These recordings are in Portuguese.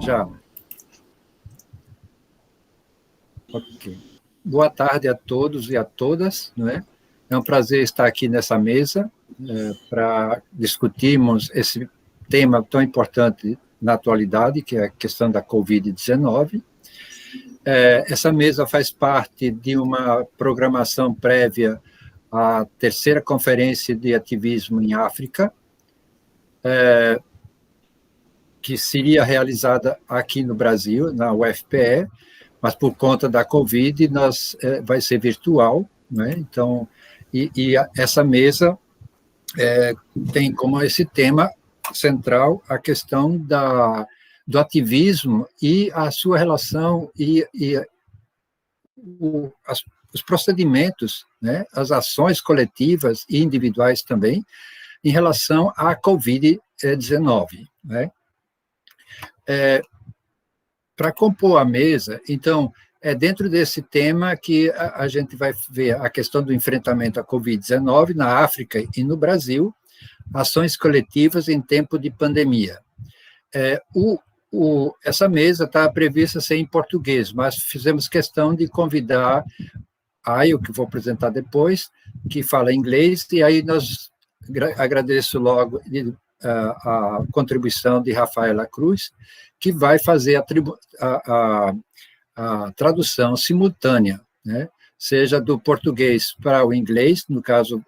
Já. Ok. Boa tarde a todos e a todas, não é? É um prazer estar aqui nessa mesa para discutirmos esse tema tão importante na atualidade, que é a questão da Covid-19. Essa mesa faz parte de uma programação prévia à terceira Conferência de Ativismo em África, que seria realizada aqui no Brasil, na UFPE, mas por conta da Covid, vai ser virtual, né? Então, essa mesa tem como esse tema central a questão do ativismo e a sua relação os procedimentos, né? As ações coletivas e individuais também, em relação à Covid-19, né? Para compor a mesa, então, é dentro desse tema que a gente vai ver a questão do enfrentamento à Covid-19 na África e no Brasil, ações coletivas em tempo de pandemia. Essa mesa está prevista ser em português, mas fizemos questão de convidar a eu, que vou apresentar depois, que fala inglês, e aí nós agradeço logo a contribuição de Rafaela Cruz, que vai fazer a tradução simultânea, né? Seja do português para o inglês, no caso,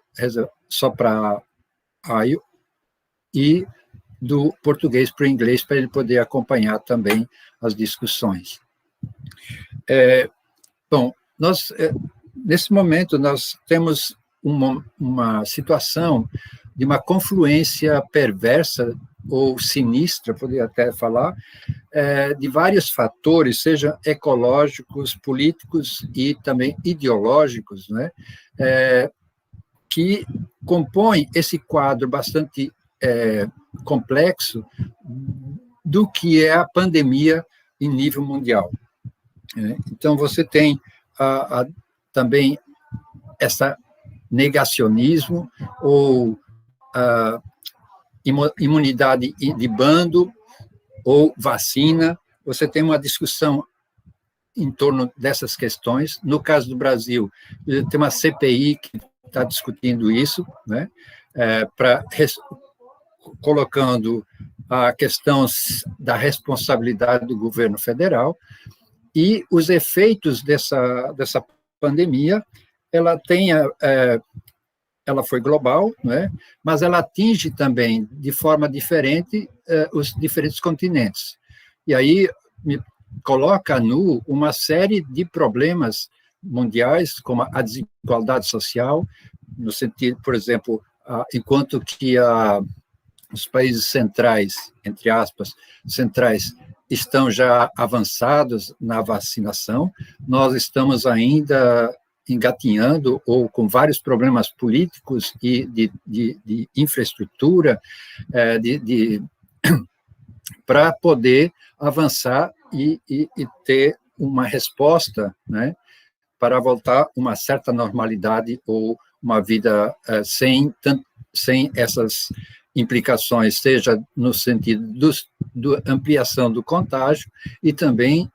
só para Ayo, e do português para o inglês, para ele poder acompanhar também as discussões. Bom, nesse momento, nós temos uma situação de uma confluência perversa ou sinistra, poderia até falar, de vários fatores, sejam ecológicos, políticos e também ideológicos, né, que compõem esse quadro bastante complexo do que é a pandemia em nível mundial. Então, você tem também essa negacionismo ou imunidade de bando ou vacina. Você tem uma discussão em torno dessas questões. No caso do Brasil, tem uma CPI que está discutindo isso, né, colocando a questão da responsabilidade do governo federal e os efeitos dessa pandemia. Ela foi global, né, mas ela atinge também, de forma diferente, os diferentes continentes. E aí me coloca nu uma série de problemas mundiais, como a desigualdade social, no sentido, por exemplo, enquanto que os países centrais, entre aspas, centrais, estão já avançados na vacinação, nós estamos ainda engatinhando ou com vários problemas políticos e de infraestrutura para poder avançar e ter uma resposta, né, para voltar a uma certa normalidade ou uma vida sem essas implicações, seja no sentido da ampliação do contágio e também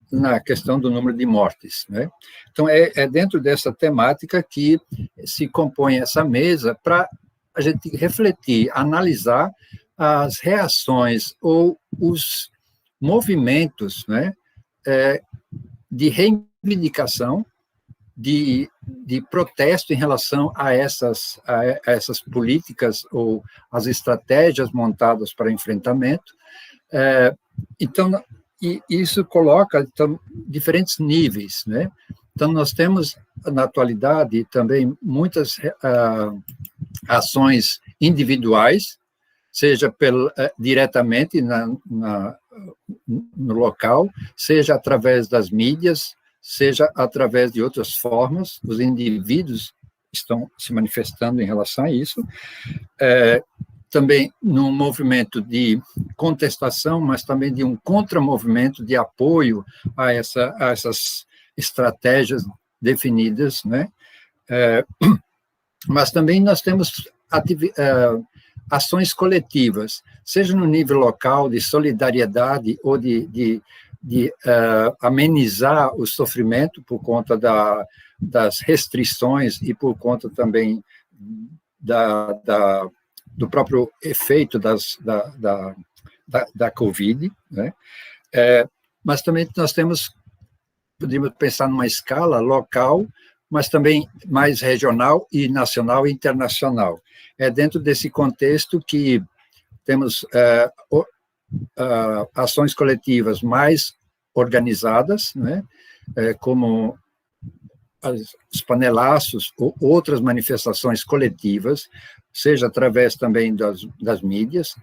na questão do número de mortes, né? Então, é dentro dessa temática que se compõe essa mesa para a gente refletir, analisar as reações ou os movimentos, né, de reivindicação, de protesto em relação a essas políticas ou as estratégias montadas para enfrentamento. Então, e isso coloca diferentes níveis, né? Então, nós temos, na atualidade, também muitas ações individuais, seja diretamente no local, seja através das mídias, seja através de outras formas, os indivíduos estão se manifestando em relação a isso, também num movimento de contestação, mas também de um contramovimento de apoio a essas estratégias definidas, né? Mas também nós temos ações coletivas, seja no nível local de solidariedade ou de amenizar o sofrimento por conta das restrições e por conta também do próprio efeito da Covid, né? Mas também nós podemos pensar numa escala local, mas também mais regional e nacional e internacional. É dentro desse contexto que temos ações coletivas mais organizadas, né, como os panelaços ou outras manifestações coletivas, seja através também das mídias.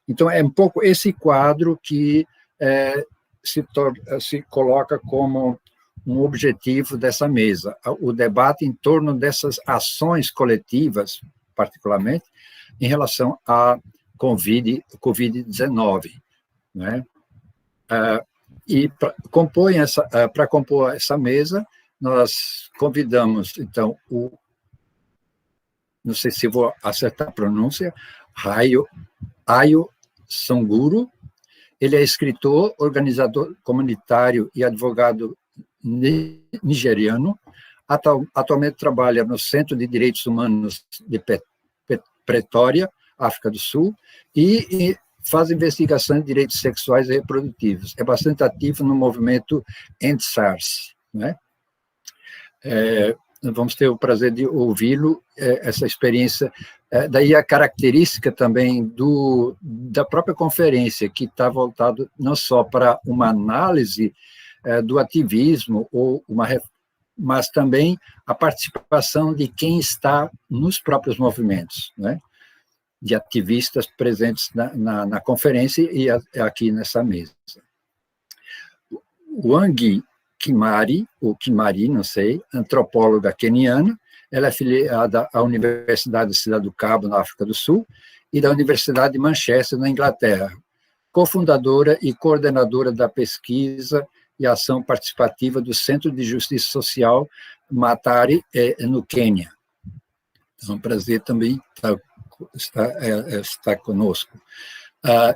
Então, é um pouco esse quadro que se coloca como um objetivo dessa mesa, o debate em torno dessas ações coletivas, particularmente, em relação à Covid-19, né? E para compor essa mesa, nós convidamos, então, não sei se vou acertar a pronúncia, Ayo Songuro. Ele é escritor, organizador comunitário e advogado nigeriano. Atualmente trabalha no Centro de Direitos Humanos de Pretória, África do Sul, e faz investigação de direitos sexuais e reprodutivos. É bastante ativo no movimento EndSARS, né? Vamos ter o prazer de ouvi-lo, essa experiência. Daí a característica também da própria conferência, que está voltado não só para uma análise do ativismo, mas também a participação de quem está nos próprios movimentos, né? De ativistas presentes na conferência e aqui nessa mesa. Wangi Kimari, ou Kimari, não sei, antropóloga queniana. Ela é afiliada à Universidade da Cidade do Cabo, na África do Sul, e da Universidade de Manchester, na Inglaterra. Cofundadora e coordenadora da pesquisa e ação participativa do Centro de Justiça Social Matari, no Quênia. É um prazer também estar conosco.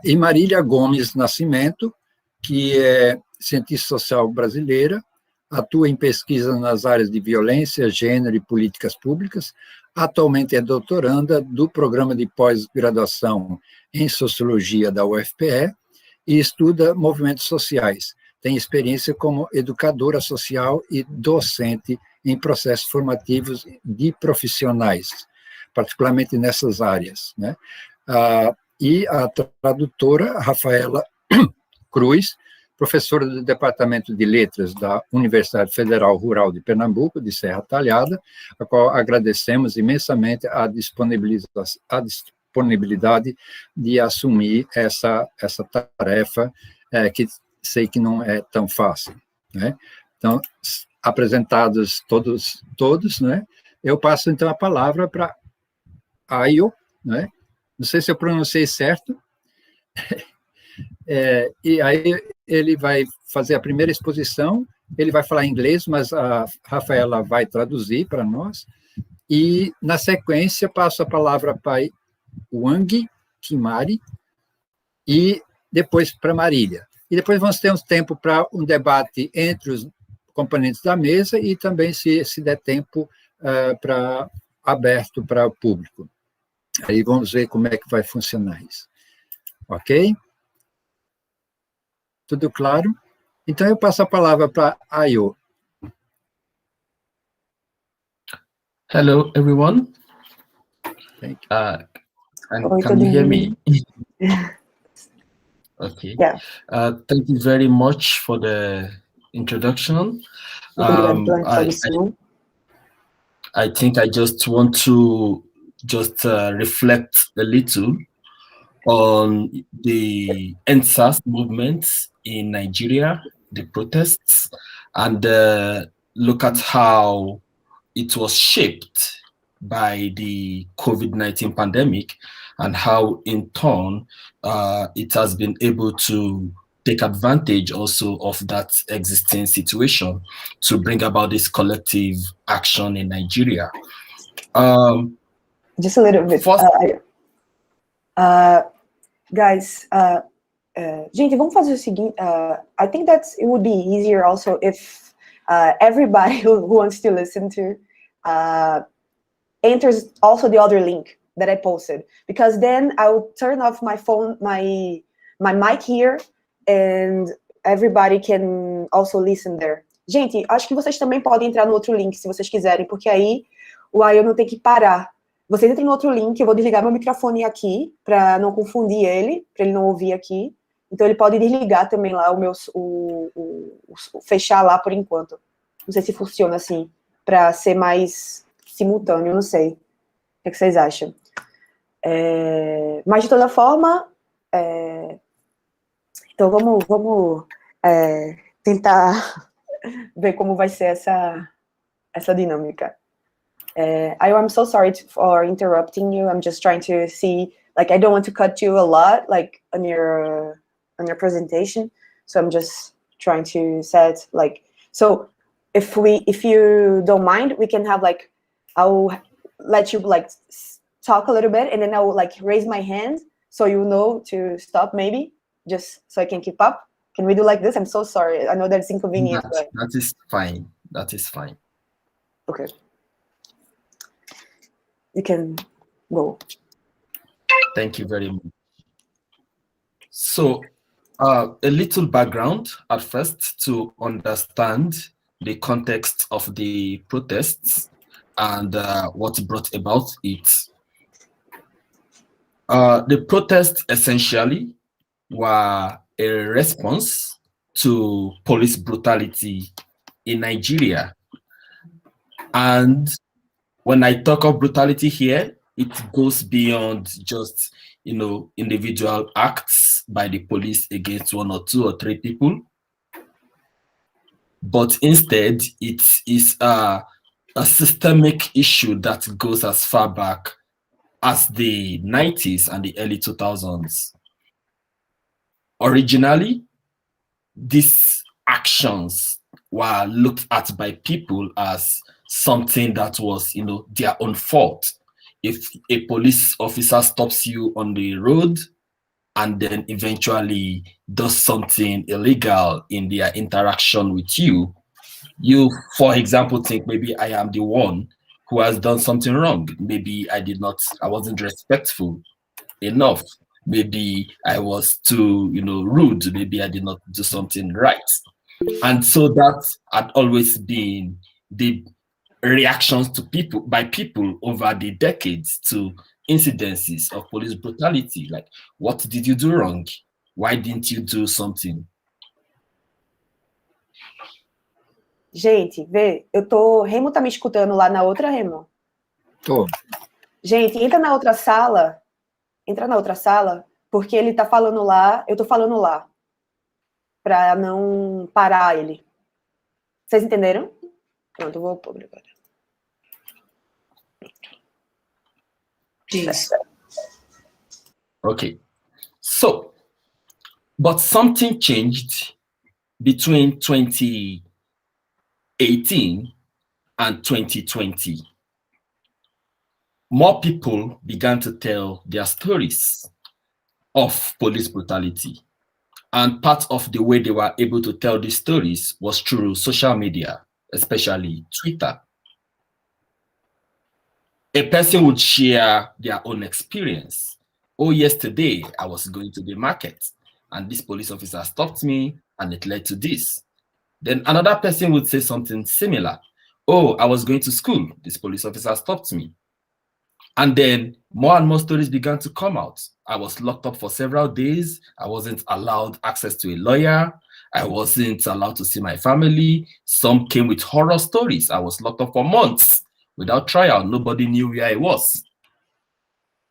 E Marília Gomes Nascimento, que é cientista social brasileira, atua em pesquisa nas áreas de violência, gênero e políticas públicas, atualmente é doutoranda do programa de pós-graduação em Sociologia da UFPE e estuda movimentos sociais. Tem experiência como educadora social e docente em processos formativos de profissionais, particularmente nessas áreas, né? E a tradutora Rafaela Cruz, professora do Departamento de Letras da Universidade Federal Rural de Pernambuco, de Serra Talhada, a qual agradecemos imensamente a disponibilidade de assumir essa tarefa, que sei que não é tão fácil, né? Então, apresentados todos, né? Eu passo, então, a palavra para Ayo, né? Não sei se eu pronunciei certo. E aí ele vai fazer a primeira exposição, ele vai falar inglês, mas a Rafaela vai traduzir para nós, e, na sequência, passo a palavra para Wangi Kimari, e depois para Marília. E depois vamos ter um tempo para um debate entre os componentes da mesa e também, se der tempo, aberto para o público. Aí vamos ver como é que vai funcionar isso. Ok? Tudo claro? Então, eu passo a palavra para Ayo. Hello, everyone. Thank you. Can you hear me? Okay. Yeah. Thank you very much for the introduction. I think I just want to reflect a little on the EndSARS movement in Nigeria, the protests, and look at how it was shaped by the COVID-19 pandemic and how, in turn, it has been able to take advantage also of that existing situation to bring about this collective action in Nigeria. Just a little bit. Guys, gente, vamos fazer o seguinte. I think that it would be easier also if everybody who wants to listen to enters also the other link that I posted, because then I will turn off my phone, my mic here, and everybody can also listen there. Gente, acho que vocês também podem entrar no outro link, se vocês quiserem, porque aí o Ayo não tem que parar. Vocês entrem no outro link, eu vou desligar meu microfone aqui, para não confundir ele, para ele não ouvir aqui. Então ele pode desligar também lá fechar lá por enquanto. Não sei se funciona assim, para ser mais simultâneo, não sei. O que vocês acham? Mas de toda forma, então vamos tentar ver como vai ser essa dinâmica. I'm so sorry for interrupting you. I'm just trying to see, like, I don't want to cut you a lot, like, on your presentation. So I'm just trying to set, like, so if you don't mind, we can have, like, I'll let you, like, talk a little bit, and then I will, like, raise my hand so you know to stop, maybe, just so I can keep up. Can we do like this? I'm so sorry. I know that's inconvenient. That is fine. That is fine. Okay. You can go. Thank you very much. So, a little background at first to understand the context of the protests and what brought about it. The protests essentially were a response to police brutality in Nigeria. And when I talk of brutality here, it goes beyond just, individual acts by the police against one or two or three people. But instead, it is a systemic issue that goes as far back as the 90s and the early 2000s. Originally, these actions were looked at by people as something that was, their own fault. If a police officer stops you on the road and then eventually does something illegal in their interaction with you, you, for example, think maybe I am the one who has done something wrong. Maybe I wasn't respectful enough. Maybe I was too, rude. Maybe I did not do something right. And so that had always been the reactions to by people over the decades to incidences of police brutality. Like, what did you do wrong? Why didn't you do something? Gente, Remo tá me escutando lá na outra, Remo? Tô. Gente, entra na outra sala, porque ele tá falando lá, eu tô falando lá, pra não parar ele. Vocês entenderam? Pronto, eu vou pôr agora. Yes. Okay. So, but something changed between 2018 and 2020. More people began to tell their stories of police brutality. And part of the way they were able to tell these stories was through social media, especially Twitter. A person would share their own experience. Oh, yesterday I was going to the market and this police officer stopped me and it led to this. Then another person would say something similar. Oh, I was going to school. This police officer stopped me. And then more and more stories began to come out. I was locked up for several days. I wasn't allowed access to a lawyer. I wasn't allowed to see my family. Some came with horror stories. I was locked up for months without trial. Nobody knew where I was.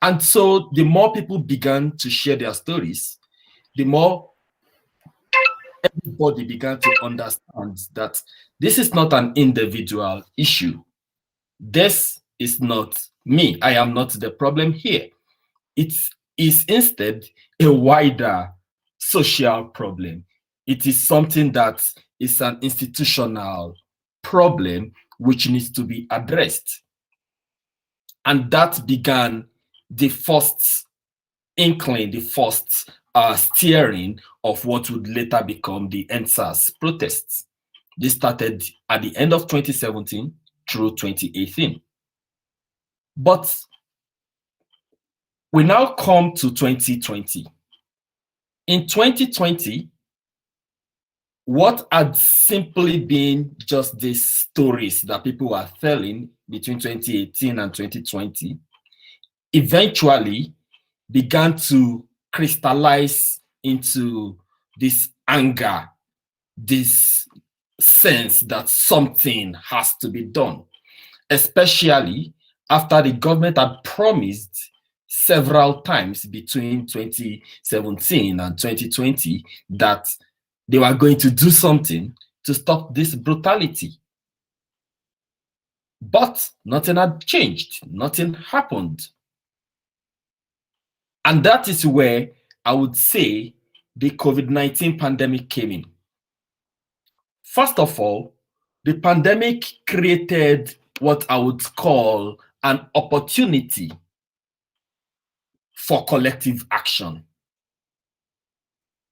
And so the more people began to share their stories, the more everybody began to understand that this is not an individual issue. This is not me. I am not the problem here. It is instead a wider social problem. It is something that is an institutional problem which needs to be addressed. And that began the first inkling, the first steering of what would later become the EndSARS protests. This started at the end of 2017 through 2018. But we now come to 2020. In 2020, what had simply been just these stories that people were telling between 2018 and 2020 eventually began to crystallize into this anger, this sense that something has to be done, especially after the government had promised several times between 2017 and 2020 that they were going to do something to stop this brutality. But nothing had changed, nothing happened. And that is where I would say the COVID-19 pandemic came in. First of all, the pandemic created what I would call an opportunity for collective action.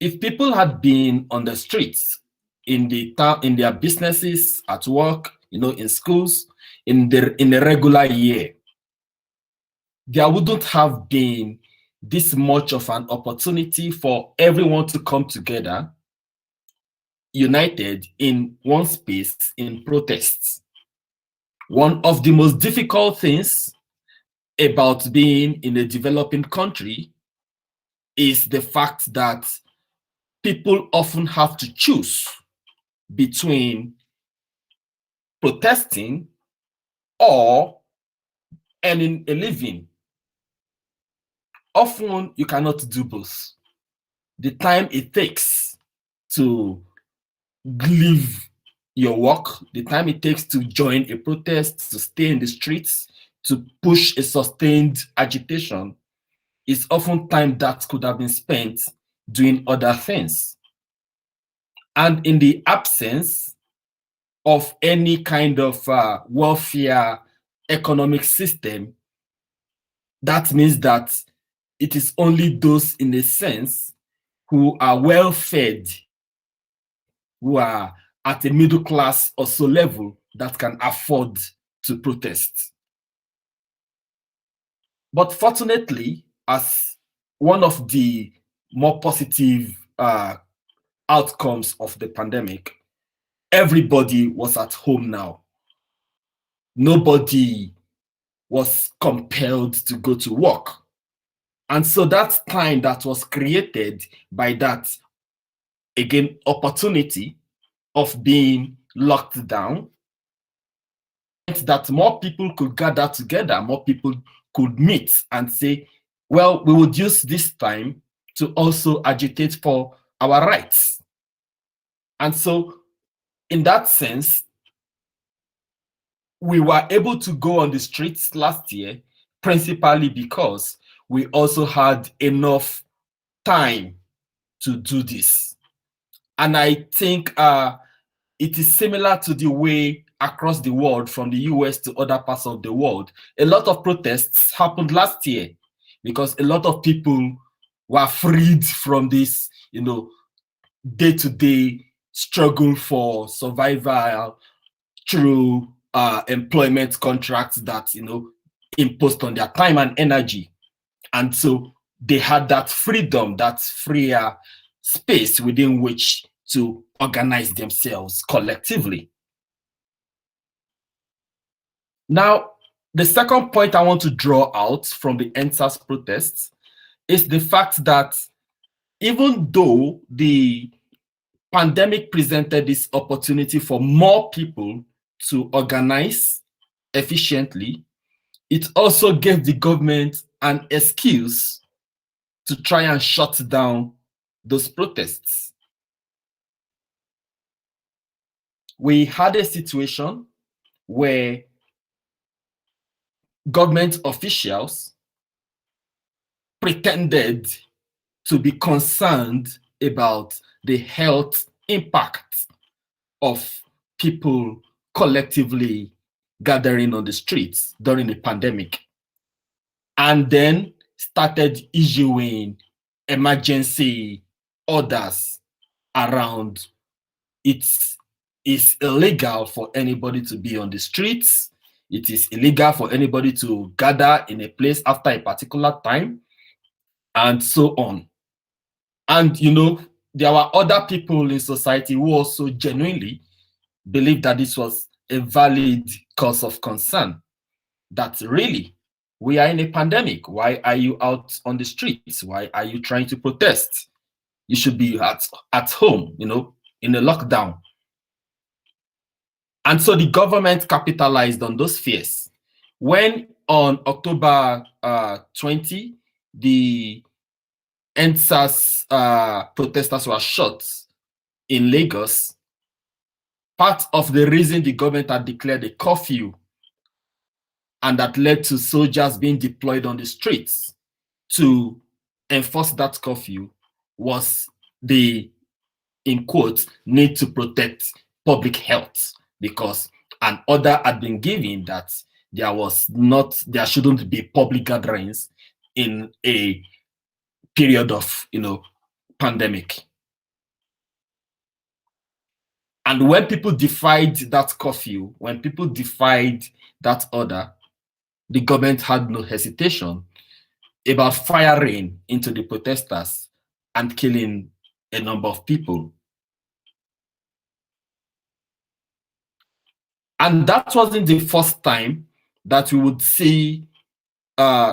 If people had been on the streets, in their businesses, at work, in schools, in a regular year, there wouldn't have been this much of an opportunity for everyone to come together, united in one space in protests. One of the most difficult things about being in a developing country is the fact that people often have to choose between protesting or earning a living. Often you cannot do both. The time it takes to leave your work, the time it takes to join a protest, to stay in the streets, to push a sustained agitation is often time that could have been spent doing other things. And in the absence of any kind of welfare economic system, that means that it is only those, in a sense, who are well fed, who are at a middle class or so level, that can afford to protest. But fortunately, as one of the more positive outcomes of the pandemic, everybody was at home now. Nobody was compelled to go to work. And so that time that was created by that, again, opportunity of being locked down, that more people could gather together, more people could meet and say, well, we would use this time to also agitate for our rights. And so in that sense, we were able to go on the streets last year, principally because we also had enough time to do this. And I think it is similar to the way across the world, from the US to other parts of the world, a lot of protests happened last year because a lot of people were freed from this, day-to-day struggle for survival through employment contracts that, imposed on their time and energy. And so they had that freedom, that freer space within which to organize themselves collectively. Now, the second point I want to draw out from the EndSARS protests is the fact that even though the pandemic presented this opportunity for more people to organize efficiently, it also gave the government an excuse to try and shut down those protests. We had a situation where government officials pretended to be concerned about the health impact of people collectively gathering on the streets during the pandemic. And then started issuing emergency orders around it is illegal for anybody to be on the streets. It is illegal for anybody to gather in a place after a particular time, and so on. And, you know, there were other people in society who also genuinely believed that this was a valid cause of concern, that really, we are in a pandemic. Why are you out on the streets? Why are you trying to protest? You should be at home, you know, in a lockdown. And so the government capitalized on those fears. When on October 20, the EndSARS protesters were shot in Lagos, part of the reason the government had declared a curfew and that led to soldiers being deployed on the streets to enforce that curfew was the, in quotes, need to protect public health, because an order had been given that there shouldn't be public gatherings in a period of, you know, pandemic. And when people defied that curfew, when people defied that order, the government had no hesitation about firing into the protesters and killing a number of people. And that wasn't the first time that we would see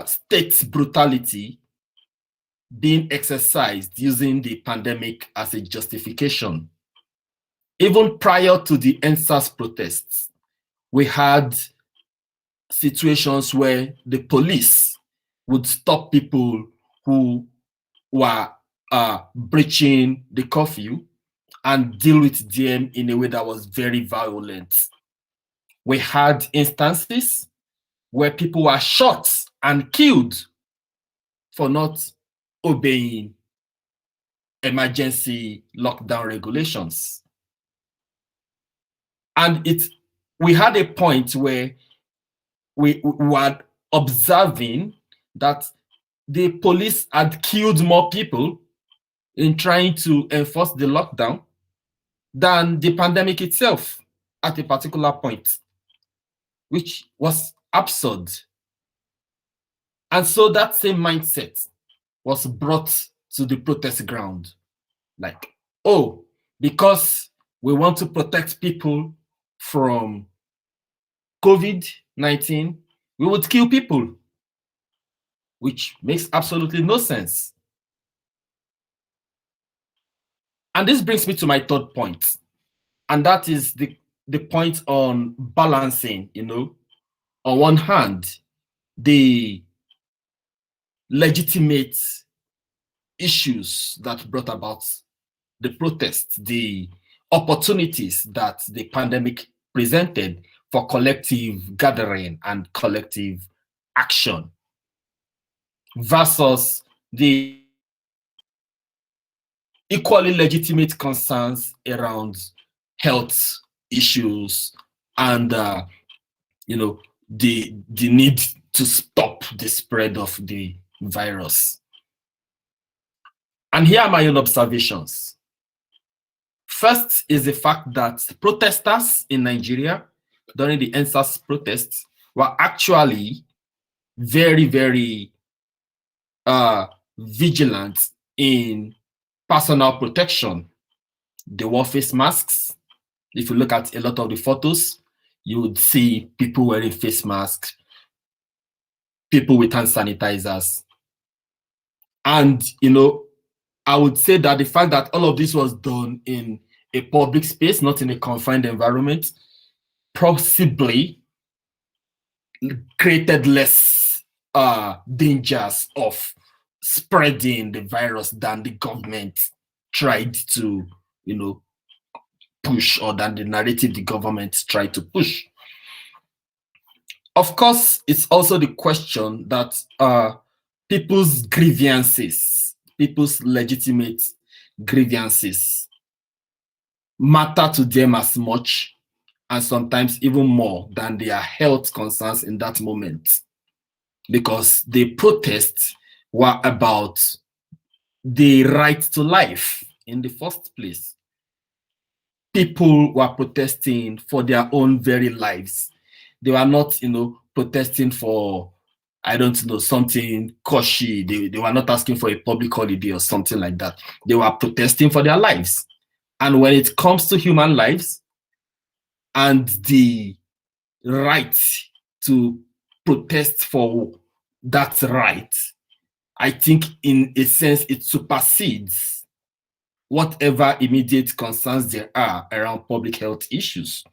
state brutality being exercised using the pandemic as a justification. Even prior to the EndSARS protests, we had situations where the police would stop people who were breaching the curfew and deal with them in a way that was very violent. We had instances where people were shot and killed for not obeying emergency lockdown regulations. And we had a point where we were observing that the police had killed more people in trying to enforce the lockdown than the pandemic itself at a particular point, which was absurd. And so that same mindset was brought to the protest ground. Like, oh, because we want to protect people from COVID-19, we would kill people, which makes absolutely no sense. And this brings me to my third point, and that is the point on balancing, you know, on one hand, the legitimate issues that brought about the protests, the opportunities that the pandemic presented for collective gathering and collective action, versus the equally legitimate concerns around health issues and you know, the need to stop the spread of the virus. And here are my own observations. First is the fact that protesters in Nigeria during the EndSARS protests were actually very, very vigilant in personal protection. They wore face masks. If you look at a lot of the photos, you would see people wearing face masks, people with hand sanitizers. And, you know, I would say that the fact that all of this was done in a public space, not in a confined environment, possibly created less dangers of spreading the virus than the government tried to, you know, push, or than the narrative the government tried to push. Of course, it's also the question that people's grievances, people's legitimate grievances matter to them as much and sometimes even more than their health concerns in that moment, because the protest were about the right to life in the first place. People were protesting for their own very lives. They were not, protesting for, I don't know, something cushy. They were not asking for a public holiday or something like that. They were protesting for their lives. And when it comes to human lives and the right to protest for that right, I think in a sense it supersedes whatever immediate concerns there are around public health issues.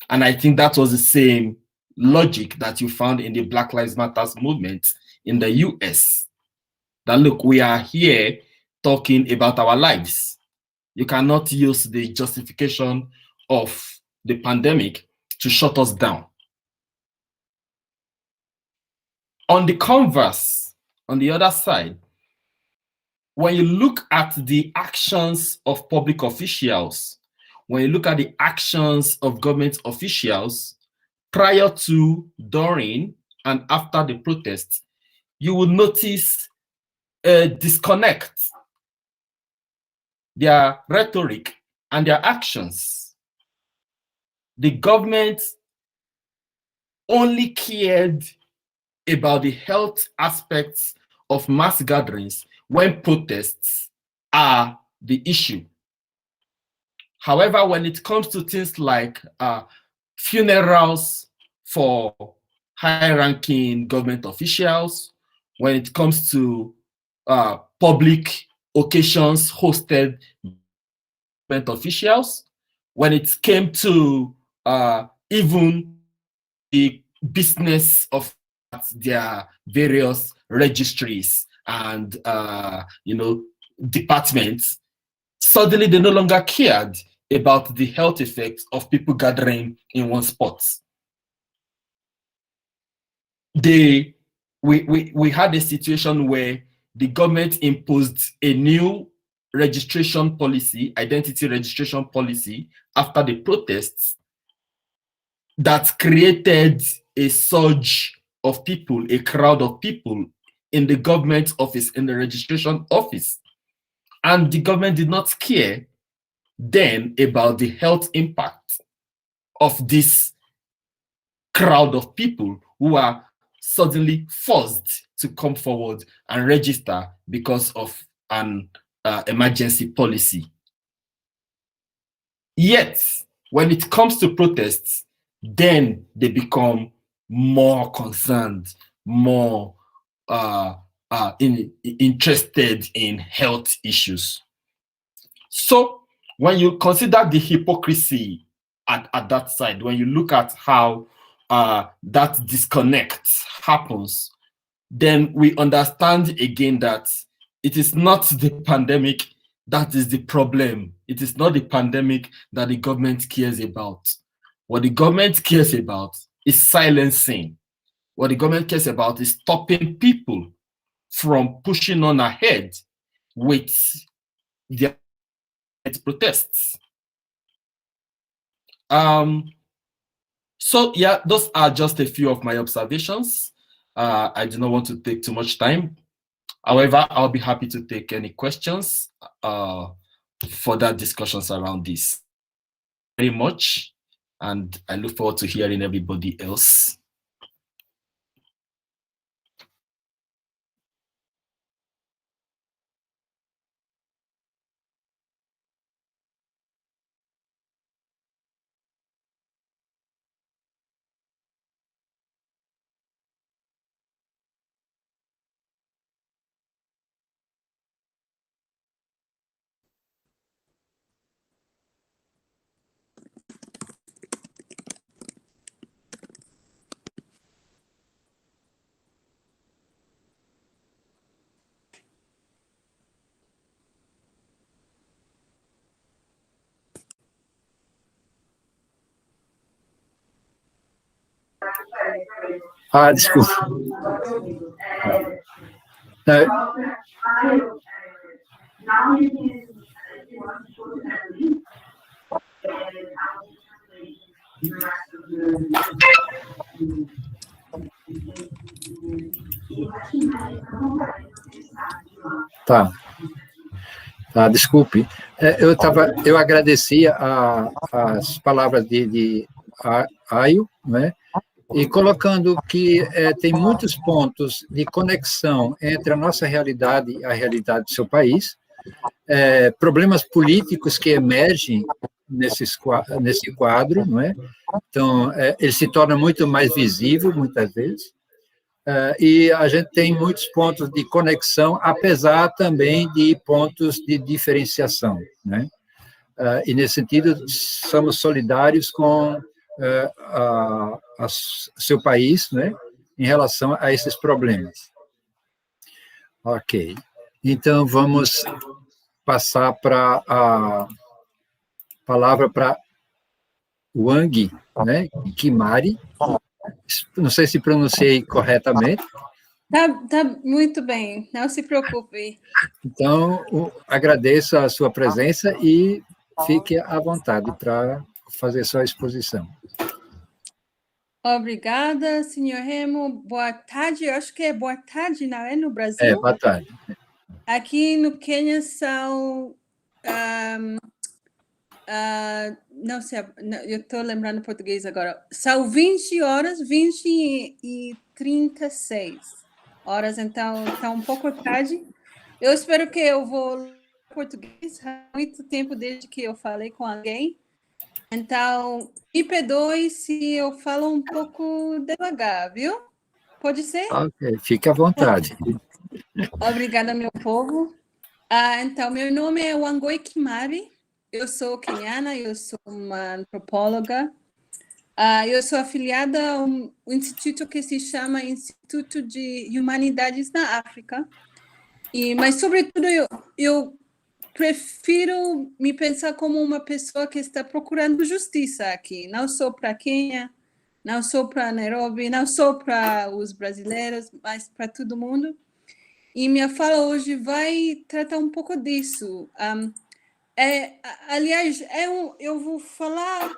And I think that was the same logic that you found in the Black Lives Matter movement in the US. That look, we are here talking about our lives. You cannot use the justification of the pandemic to shut us down. On the converse, on the other side, when you look at the actions of public officials, when you look at the actions of government officials prior to, during, and after the protests, you will notice a disconnect. Their rhetoric and their actions. The government only cared about the health aspects of mass gatherings when protests are the issue. However, when it comes to things like funerals for high-ranking government officials, when it comes to public occasions hosted government officials, when it came to even the business of their various registries and departments, suddenly they no longer cared about the health effects of people gathering in one spot. We had a situation where the government imposed a new registration policy, identity registration policy, after the protests that created a surge of people, a crowd of people in the government office, in the registration office. And the government did not care then about the health impact of this crowd of people who are suddenly forced to come forward and register because of an emergency policy. Yet, when it comes to protests, then they become more concerned, more interested in health issues. So when you consider the hypocrisy at that side, when you look at how that disconnect happens, then we understand again that it is not the pandemic that is the problem. It is not the pandemic that the government cares about. What the government cares about is silencing. What the government cares about is stopping people from pushing on ahead with their protests. So yeah, those are just a few of my observations. I do not want to take too much time. However, I'll be happy to take any questions, further discussions around this. Very much, and I look forward to hearing everybody else. Desculpa. Tá. Desculpe. Eu agradecia as palavras de Ayo, né? E colocando que tem muitos pontos de conexão entre a nossa realidade e a realidade do seu país, problemas políticos que emergem nesse quadro, não é? Então, ele se torna muito mais visível, muitas vezes, e a gente tem muitos pontos de conexão, apesar também de pontos de diferenciação, né? E, nesse sentido, somos solidários com seu país, né, em relação a esses problemas. Ok. Então, vamos passar para a palavra para Wang, né, Kimari. Não sei se pronunciei corretamente. Tá muito bem, não se preocupe. Então, agradeço a sua presença e fique à vontade para fazer sua exposição. Obrigada, senhor Remo. Boa tarde, eu acho que é boa tarde, não é, no Brasil? Boa tarde. Aqui no Quênia são... não sei, eu estou lembrando português agora. São 20 horas, 20 e 36 horas, então está um pouco tarde. Eu espero que eu vou português há muito tempo desde que eu falei com alguém. Então, me perdoe se eu falo um pouco devagar, viu? Pode ser? Ok, fique à vontade. Obrigada, meu povo. Então, meu nome é Wangui Kimari. Eu sou queniana, eu sou uma antropóloga. Eu sou afiliada a um instituto que se chama Instituto de Humanidades na África. Mas, sobretudo, eu prefiro me pensar como uma pessoa que está procurando justiça aqui. Não só para Quênia, não só para Nairobi, não só para os brasileiros, mas para todo mundo. E minha fala hoje vai tratar um pouco disso. Aliás, eu vou falar...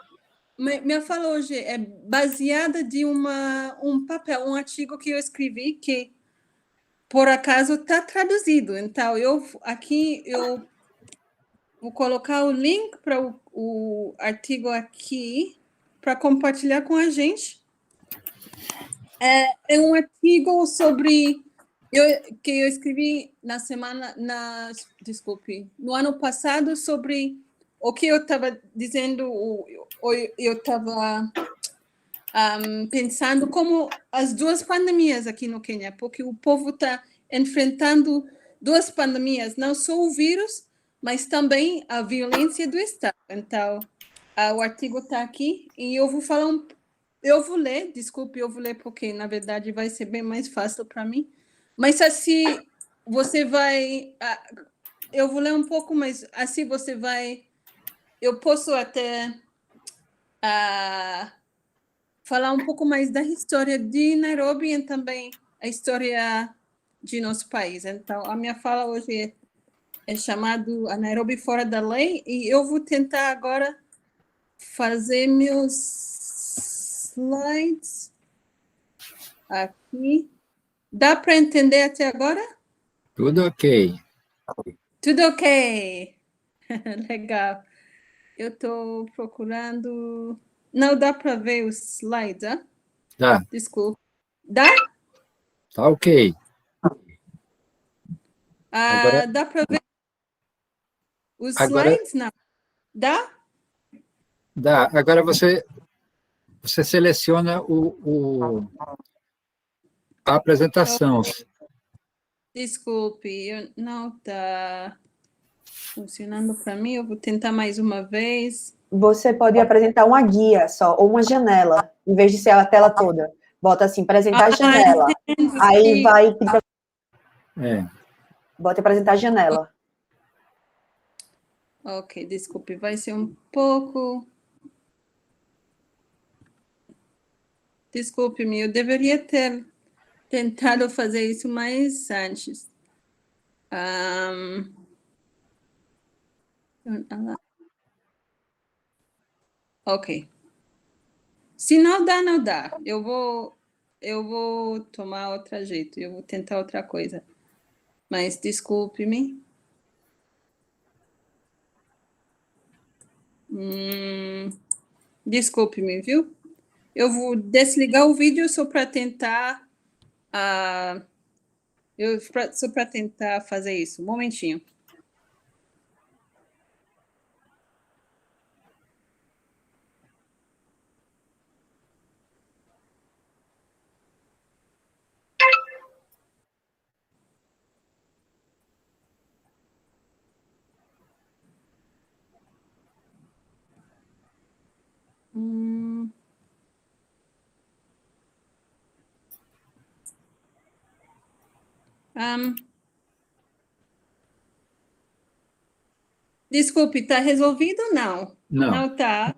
Minha fala hoje é baseada de um papel, um artigo que eu escrevi que, por acaso, está traduzido. Então, aqui eu vou colocar o link para o artigo aqui para compartilhar com a gente. É um artigo sobre que eu escrevi no ano passado sobre o que eu estava dizendo. Eu estava pensando como as duas pandemias aqui no Quênia, porque o povo está enfrentando duas pandemias, não só o vírus, mas também a violência do Estado. Então, o artigo está aqui e eu vou falar eu vou ler porque, na verdade, vai ser bem mais fácil para mim. Mas assim, você vai... eu vou ler um pouco, mas assim você vai... Eu posso até falar um pouco mais da história de Nairobi e também a história de nosso país. Então, a minha fala hoje é chamado a Nairobi Fora da Lei, e eu vou tentar agora fazer meus slides aqui. Dá para entender até agora? Tudo ok. Tudo ok. Legal. Eu estou procurando... Não dá para ver os slides, hein? Dá. Desculpa. Dá? Tá ok. Agora, dá para ver os slides? Não. Dá? Dá. Agora você seleciona a apresentação. Desculpe, não está funcionando para mim. Eu vou tentar mais uma vez. Você pode apresentar uma guia só, ou uma janela, em vez de ser a tela toda. Bota assim, apresentar a janela. Aí vai... Bota apresentar a janela. Ok, desculpe, vai ser um pouco... Desculpe-me, eu deveria ter tentado fazer isso mais antes. Ok. Se não dá, não dá. Eu vou tomar outro jeito. Eu vou tentar outra coisa. mas desculpe-me. Desculpe-me, viu? Eu vou desligar o vídeo só para tentar... só para tentar fazer isso. Um momentinho. Desculpe, está resolvido ou não? Não está.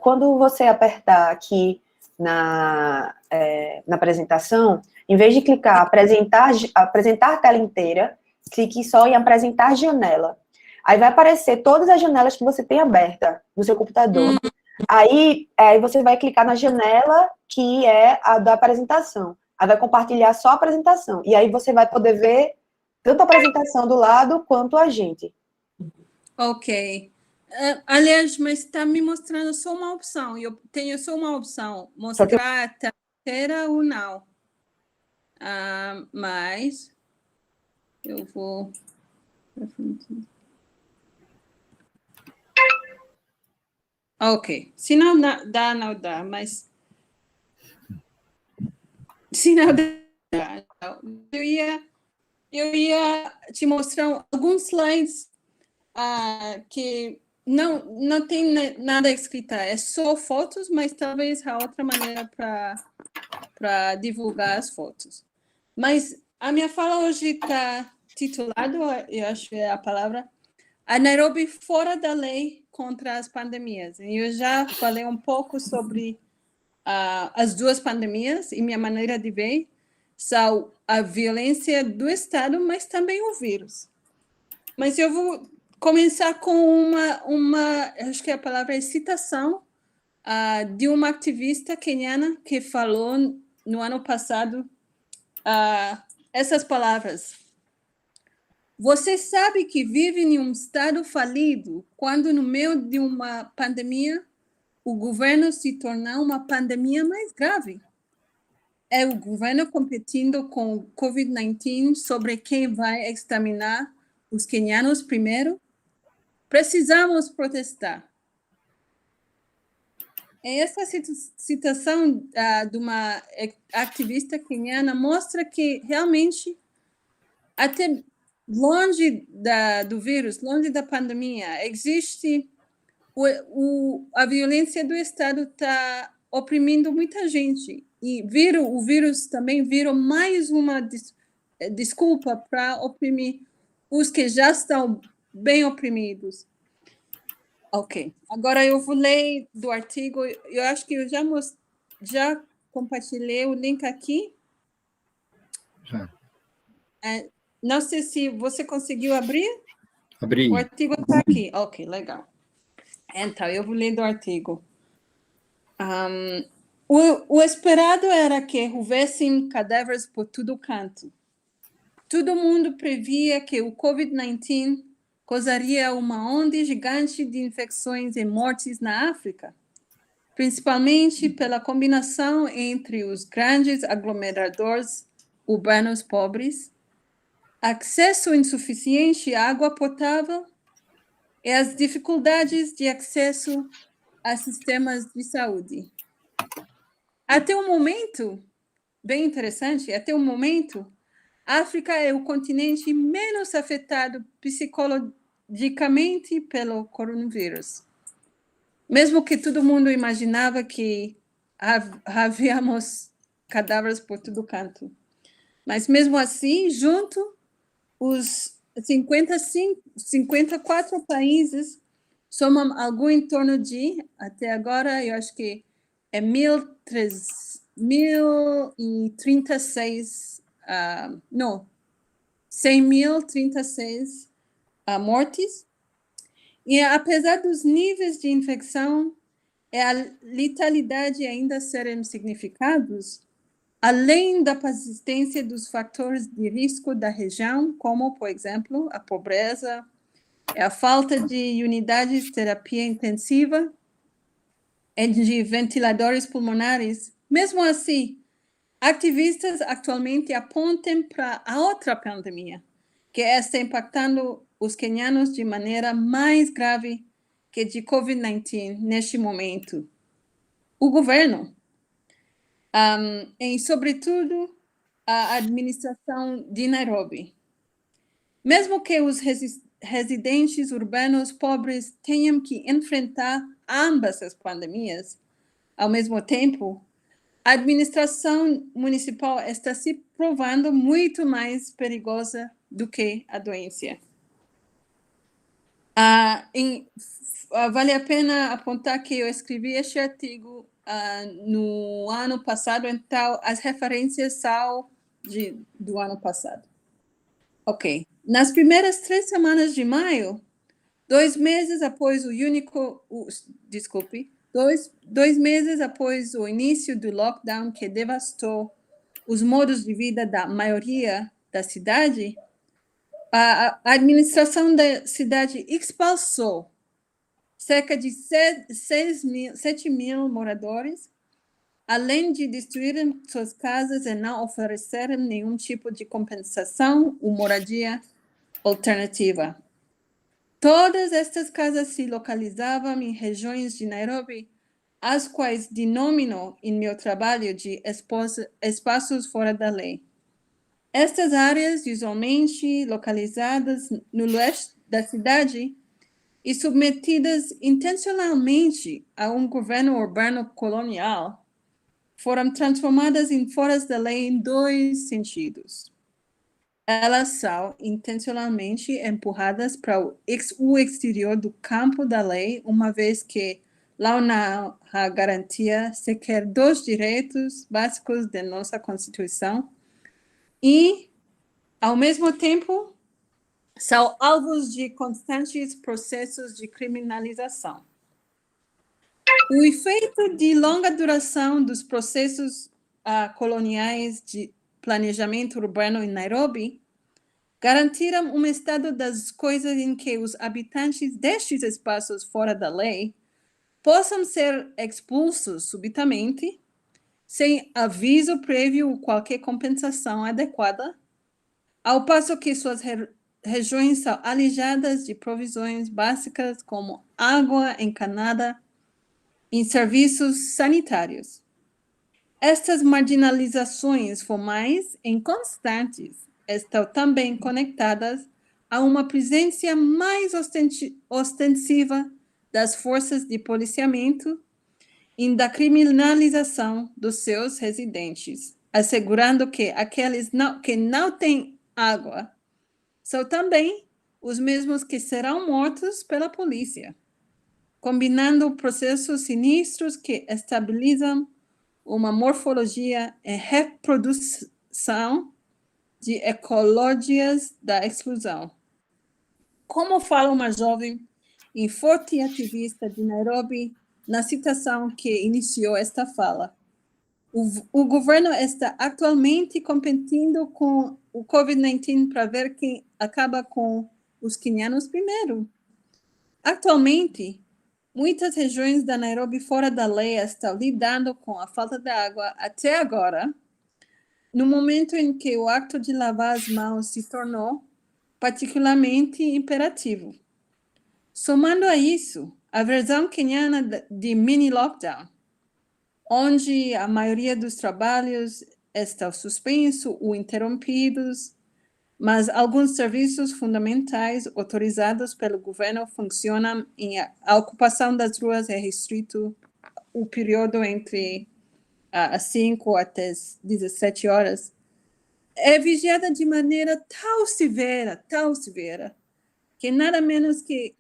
Quando você apertar aqui na apresentação, em vez de clicar apresentar a tela inteira, clique só em apresentar janela. Aí vai aparecer todas as janelas que você tem aberta no seu computador. Aí você vai clicar na janela que é a da apresentação. Aí vai compartilhar só a apresentação. E aí você vai poder ver tanto a apresentação do lado quanto a gente. Ok. Aliás, mas está me mostrando só uma opção. Eu tenho só uma opção. Mostrar a tela inteira ou não. Mas eu vou... Ok. Se não dá, não dá, mas... Se não dá, eu ia te mostrar alguns slides que não tem nada escrito, é só fotos, mas talvez a outra maneira para divulgar as fotos. Mas a minha fala hoje está titulada, eu acho que é a palavra, a Nairobi fora da lei contra as pandemias. E eu já falei um pouco sobre as duas pandemias e minha maneira de ver são a violência do Estado, mas também o vírus. Mas eu vou começar com acho que a palavra é citação, de uma ativista queniana que falou no ano passado essas palavras. Você sabe que vive em um estado falido quando no meio de uma pandemia o governo se torna uma pandemia mais grave. É o governo competindo com o Covid-19 sobre quem vai exterminar os quenianos primeiro. Precisamos protestar. Essa citação de uma ativista queniana mostra que realmente, até longe do vírus, longe da pandemia, existe a violência do Estado está oprimindo muita gente. E o vírus também virou mais uma desculpa para oprimir os que já estão bem oprimidos. Ok. Agora eu vou ler do artigo. Eu acho que eu já compartilhei o link aqui. Já. Não sei se você conseguiu abrir. Abri. O artigo está aqui. Ok, legal. Então, eu vou ler do artigo. O esperado era que houvessem cadáveres por todo canto. Todo mundo previa que o Covid-19 causaria uma onda gigante de infecções e mortes na África, principalmente pela combinação entre os grandes aglomeradores urbanos pobres, acesso insuficiente à água potável e as dificuldades de acesso a sistemas de saúde. Até o momento, bem interessante, até o momento, a África é o continente menos afetado psicologicamente pelo coronavírus. Mesmo que todo mundo imaginava que havíamos cadáveres por todo canto. Mas mesmo assim, junto, os 54 países somam algo em torno de, até agora, eu acho que é 1.036, 100.036 mortes. E apesar dos níveis de infecção e a letalidade ainda serem significados, além da persistência dos fatores de risco da região, como, por exemplo, a pobreza, a falta de unidades de terapia intensiva e de ventiladores pulmonares. Mesmo assim, ativistas atualmente apontam para a outra pandemia, que está impactando os quenianos de maneira mais grave que de COVID-19 neste momento. O governo, e sobretudo a administração de Nairobi. Mesmo que os residentes urbanos pobres tenham que enfrentar ambas as pandemias ao mesmo tempo, a administração municipal está se provando muito mais perigosa do que a doença. Vale a pena apontar que eu escrevi este artigo no ano passado, então as referências são do ano passado. Ok. Nas primeiras 3 semanas de maio, 2 meses após dois meses após o início do lockdown que devastou os modos de vida da maioria da cidade, a administração da cidade expulsou cerca de 7 mil moradores, além de destruírem suas casas e não oferecerem nenhum tipo de compensação ou moradia alternativa. Todas estas casas se localizavam em regiões de Nairobi, as quais denomino em meu trabalho de espaços fora da lei. Estas áreas, usualmente localizadas no leste da cidade e submetidas intencionalmente a um governo urbano colonial, foram transformadas em fora da lei em 2 sentidos. Elas são intencionalmente empurradas para o exterior do campo da lei, uma vez que lá não há garantia sequer dos direitos básicos da nossa Constituição e, ao mesmo tempo, são alvos de constantes processos de criminalização. O efeito de longa duração dos processos coloniais de planejamento urbano em Nairobi garantiram um estado das coisas em que os habitantes destes espaços fora da lei possam ser expulsos subitamente, sem aviso prévio ou qualquer compensação adequada, ao passo que suas regiões são alijadas de provisões básicas como água encanada e serviços sanitários. Estas marginalizações formais e constantes estão também conectadas a uma presença mais ostensiva das forças de policiamento e da criminalização dos seus residentes, assegurando que aqueles que não têm água são também os mesmos que serão mortos pela polícia, combinando processos sinistros que estabilizam uma morfologia e reprodução de ecologias da exclusão. Como fala uma jovem e forte ativista de Nairobi na citação que iniciou esta fala, o governo está atualmente competindo com o COVID-19 para ver quem acaba com os quenianos primeiro. Atualmente, muitas regiões da Nairobi fora da lei estão lidando com a falta de água até agora, no momento em que o ato de lavar as mãos se tornou particularmente imperativo. Somando a isso, a versão queniana de mini-lockdown, onde a maioria dos trabalhos está suspenso ou interrompidos, mas alguns serviços fundamentais autorizados pelo governo funcionam e a ocupação das ruas é restrito o período entre às 5 até 17 horas, é vigiada de maneira tão severa, que nada menos que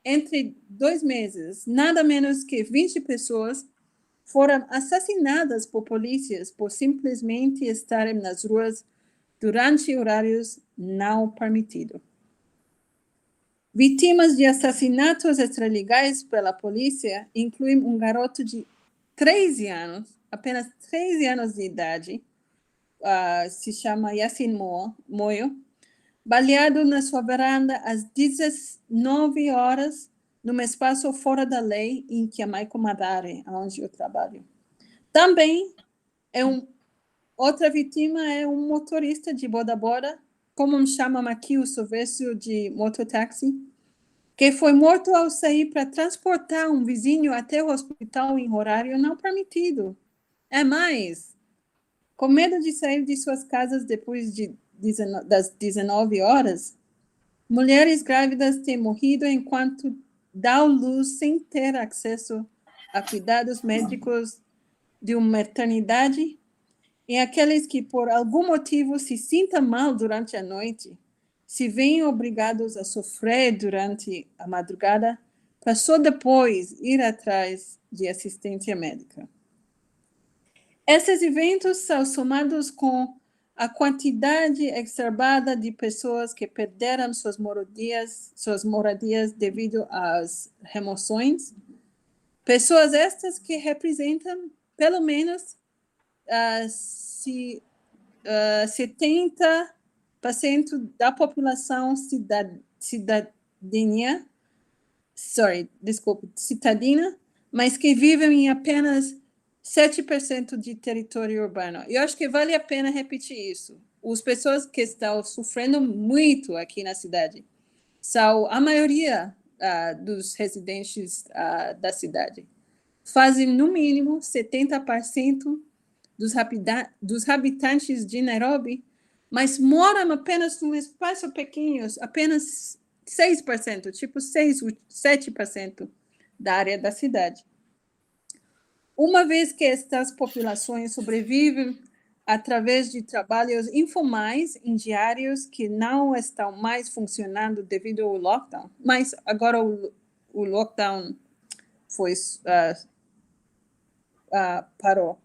entre 2 meses, nada menos que 20 pessoas foram assassinadas por polícias por simplesmente estarem nas ruas durante horários não permitidos. Vítimas de assassinatos extralegais pela polícia incluem um garoto de 13 anos, apenas 13 anos de idade, se chama Yasin Moyo, baleado na sua varanda às 19 horas, num espaço fora da lei em Kiamaiko Madare, onde eu trabalho. Também outra vítima é um motorista de boda-boda, como chamam aqui o serviço de mototáxi, que foi morto ao sair para transportar um vizinho até o hospital em horário não permitido. É mais, com medo de sair de suas casas depois das 19 horas, mulheres grávidas têm morrido enquanto dão luz sem ter acesso a cuidados médicos de uma maternidade, e aqueles que, por algum motivo, se sintam mal durante a noite, se veem obrigados a sofrer durante a madrugada, para só depois ir atrás de assistência médica. Esses eventos são somados com a quantidade exacerbada de pessoas que perderam suas moradias devido às remoções. Pessoas estas que representam, pelo menos, 70% da população cidadina, mas que vivem em apenas 7% de território urbano. Eu acho que vale a pena repetir isso. As pessoas que estão sofrendo muito aqui na cidade são a maioria dos residentes da cidade. Fazem, no mínimo, 70% dos habitantes de Nairobi, mas moram apenas num espaço pequeno, apenas 6%, tipo 7% da área da cidade. Uma vez que estas populações sobrevivem através de trabalhos informais em diários que não estão mais funcionando devido ao lockdown, mas agora o lockdown parou.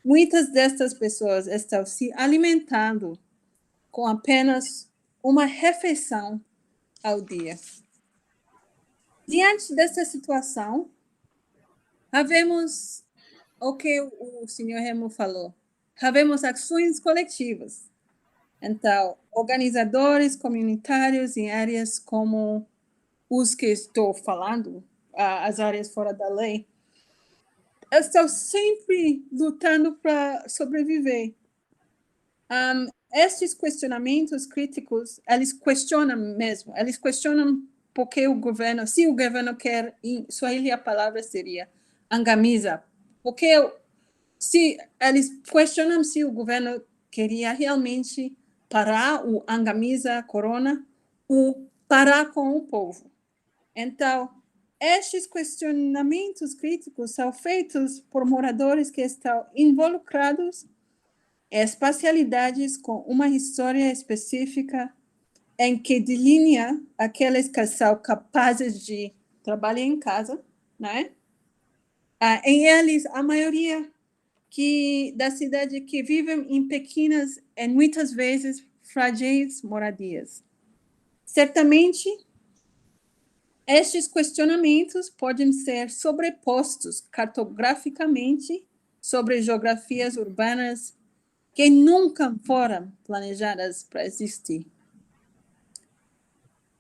Muitas destas pessoas estão se alimentando com apenas uma refeição ao dia. Diante dessa situação, havemos o que o senhor Remo falou. Havemos ações coletivas. Então, organizadores comunitários em áreas como os que estou falando, as áreas fora da lei, estão sempre lutando para sobreviver. Estes questionamentos críticos, eles questionam mesmo, eles questionam porque o governo, se o governo quer, em Swahili a palavra seria angamiza, porque se eles questionam se o governo queria realmente parar o angamiza corona ou parar com o povo. Então, estes questionamentos críticos são feitos por moradores que estão involucrados em espacialidades com uma história específica em que delinea aqueles que são capazes de trabalhar em casa, né? Em eles, a maioria da cidade que vivem em pequenas e muitas vezes frágeis moradias. Certamente, estes questionamentos podem ser sobrepostos cartograficamente sobre geografias urbanas que nunca foram planejadas para existir.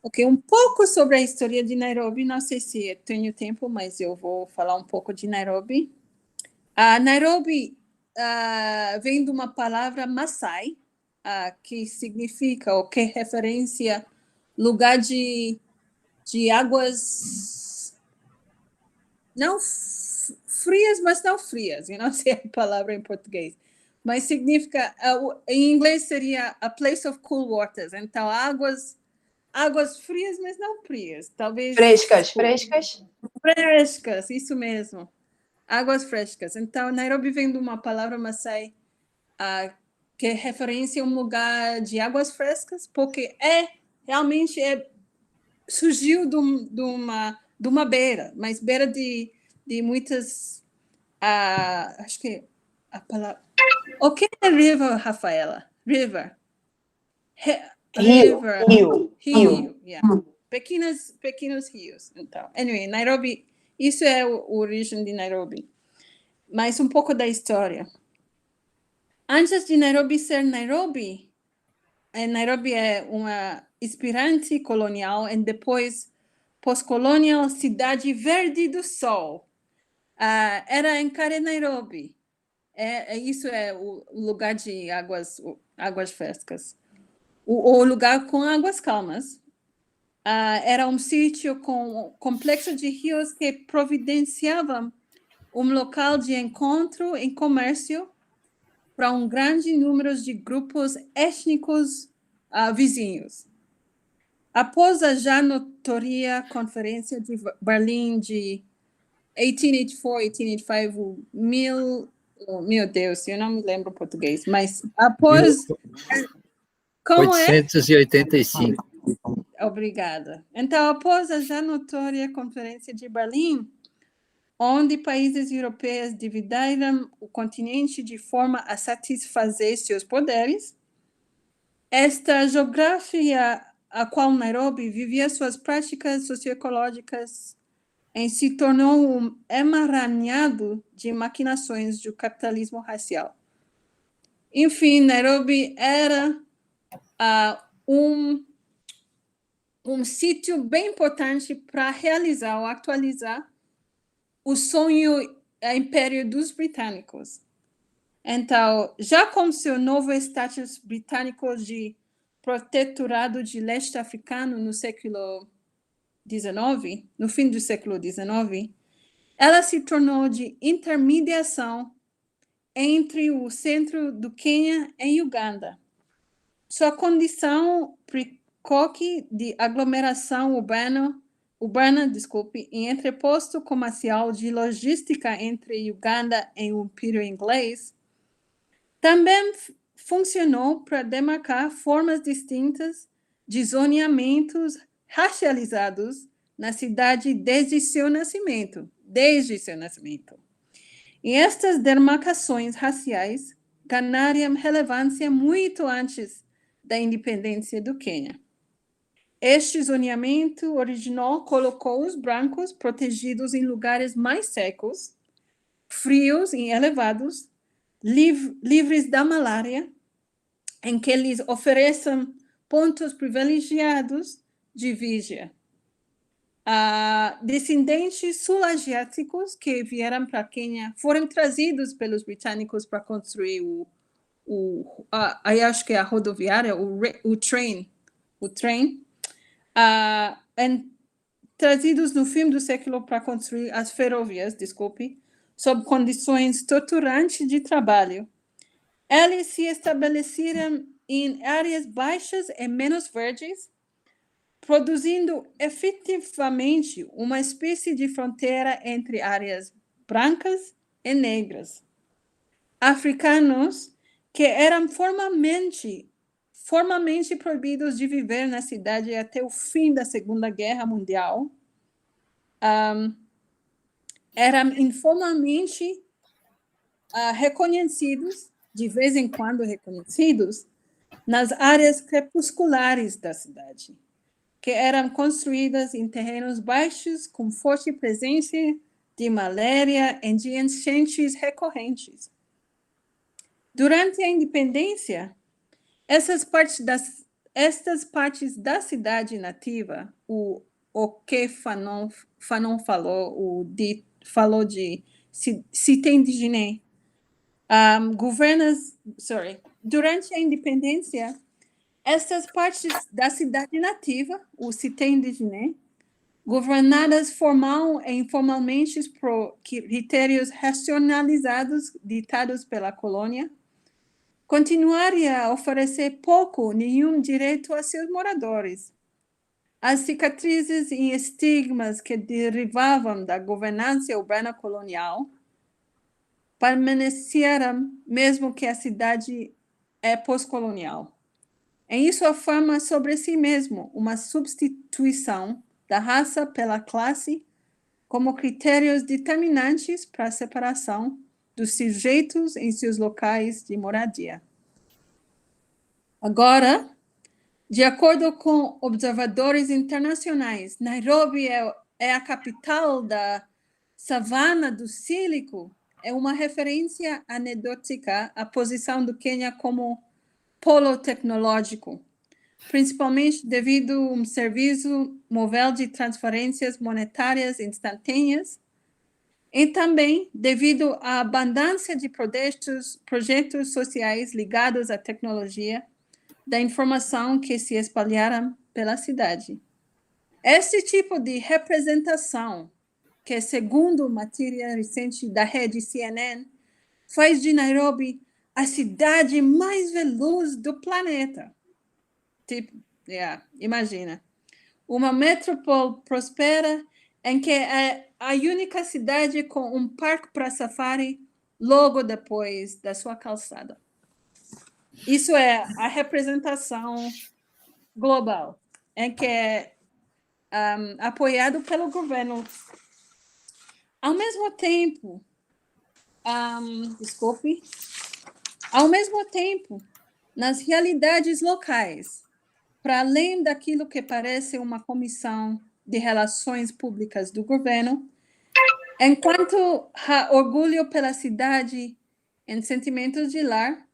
Ok, um pouco sobre a história de Nairobi, não sei se tenho tempo, mas eu vou falar um pouco de Nairobi. Nairobi vem de uma palavra Maasai, que significa, ou que referencia lugar de águas não frias, mas não frias. Eu não sei a palavra em português. Mas significa, em inglês seria a place of cool waters. Então, águas frias, mas não frias. Talvez... Frescas, isso mesmo. Águas frescas. Então, Nairobi vem de uma palavra Maasai que referencia um lugar de águas frescas, porque realmente surgiu de uma beira, mas beira de muitas... acho que a palavra... O que é river, Rafaela? River. Rio. Yeah. Pequenos rios. Então, anyway, Nairobi, isso é a origem de Nairobi. Mas um pouco da história. Antes de Nairobi ser Nairobi, Nairobi é uma inspirante colonial e depois pós-colonial Cidade Verde do Sol. Era em Care Nairobi. Isso é o lugar de águas frescas. O lugar com águas calmas. Era um sítio com complexo de rios que providenciavam um local de encontro e comércio para um grande número de grupos étnicos vizinhos. Após a já notória Conferência de Berlim de 1884, 1885, meu Deus, eu não me lembro português, mas após... Como 885. Obrigada. Então, após a já notória Conferência de Berlim, onde países europeus dividiram o continente de forma a satisfazer seus poderes, esta geografia a qual Nairobi vivia suas práticas socioecológicas se tornou um emaranhado de maquinações do capitalismo racial. Enfim, Nairobi era um sítio bem importante para realizar ou atualizar o sonho império dos britânicos. Então, já com seu novo status britânico de protetorado de leste africano no século XIX, no fim do século XIX, ela se tornou de intermediação entre o centro do Quênia e Uganda. Sua condição precoce de aglomeração urbana, em entreposto comercial de logística entre Uganda e o Império Inglês, também funcionou para demarcar formas distintas de zoneamentos racializados na cidade desde seu nascimento. E estas demarcações raciais ganharam relevância muito antes da independência do Quênia. Este zoneamento original colocou os brancos protegidos em lugares mais secos, frios e elevados, livres da malária, em que lhes oferecem pontos privilegiados de vigia. Descendentes sul-asiáticos que vieram para Quênia foram trazidos pelos britânicos para construir acho que é a rodoviária, o trem, trazidos no fim do século para construir as ferrovias, sob condições torturantes de trabalho. Eles se estabeleceram em áreas baixas e menos verdes, produzindo efetivamente uma espécie de fronteira entre áreas brancas e negras. Africanos que eram formalmente proibidos de viver na cidade até o fim da Segunda Guerra Mundial, eram informalmente reconhecidos, de vez em quando reconhecidos, nas áreas crepusculares da cidade, que eram construídas em terrenos baixos com forte presença de malária e de enchentes recorrentes. Durante a independência, estas partes da cidade nativa, o que Fanon falou, falou de cité indígena, durante a independência, estas partes da cidade nativa, o cité indígena, governadas formal e informalmente por critérios racionalizados ditados pela colônia, continuaria a oferecer pouco, nenhum direito a seus moradores. As cicatrizes e estigmas que derivavam da governança urbana colonial permaneceram, mesmo que a cidade é pós-colonial. Em isso afirma sobre si mesmo uma substituição da raça pela classe como critérios determinantes para a separação dos sujeitos em seus locais de moradia. Agora, de acordo com observadores internacionais, Nairobi é a capital da savana do Sílico é uma referência anedótica à posição do Quênia como polo tecnológico, principalmente devido a um serviço móvel de transferências monetárias instantâneas e também devido à abundância de projetos sociais ligados à tecnologia da informação que se espalharam pela cidade. Este tipo de representação, que segundo matéria recente da rede CNN, faz de Nairobi a cidade mais veloz do planeta. Tipo, imagina. Uma metrópole próspera em que é a única cidade com um parque para safari logo depois da sua calçada. Isso é a representação global, em que é apoiado pelo governo. Ao mesmo tempo, nas realidades locais, para além daquilo que parece uma comissão de relações públicas do governo, enquanto há orgulho pela cidade em sentimentos de lar,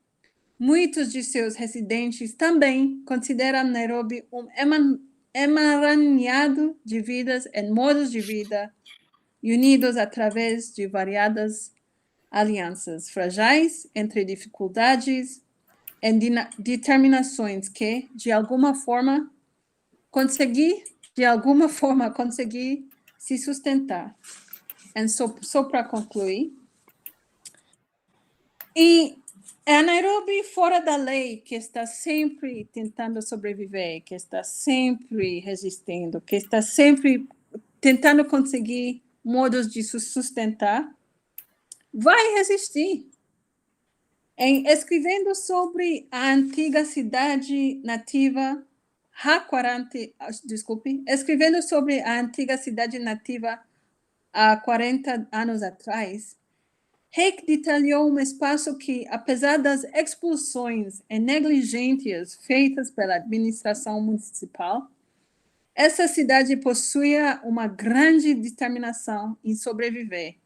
muitos de seus residentes também consideram Nairobi um emaranhado de vidas e modos de vida unidos através de variadas alianças frágeis entre dificuldades e determinações que, de alguma forma, conseguir se sustentar. E só para concluir, e é Nairobi fora da lei que está sempre tentando sobreviver, que está sempre resistindo, que está sempre tentando conseguir modos de se sustentar, vai resistir. Escrevendo sobre a antiga cidade nativa escrevendo sobre a antiga cidade nativa há 40 anos atrás, Hayek detalhou um espaço que, apesar das expulsões e negligências feitas pela administração municipal, essa cidade possuía uma grande determinação em sobreviver.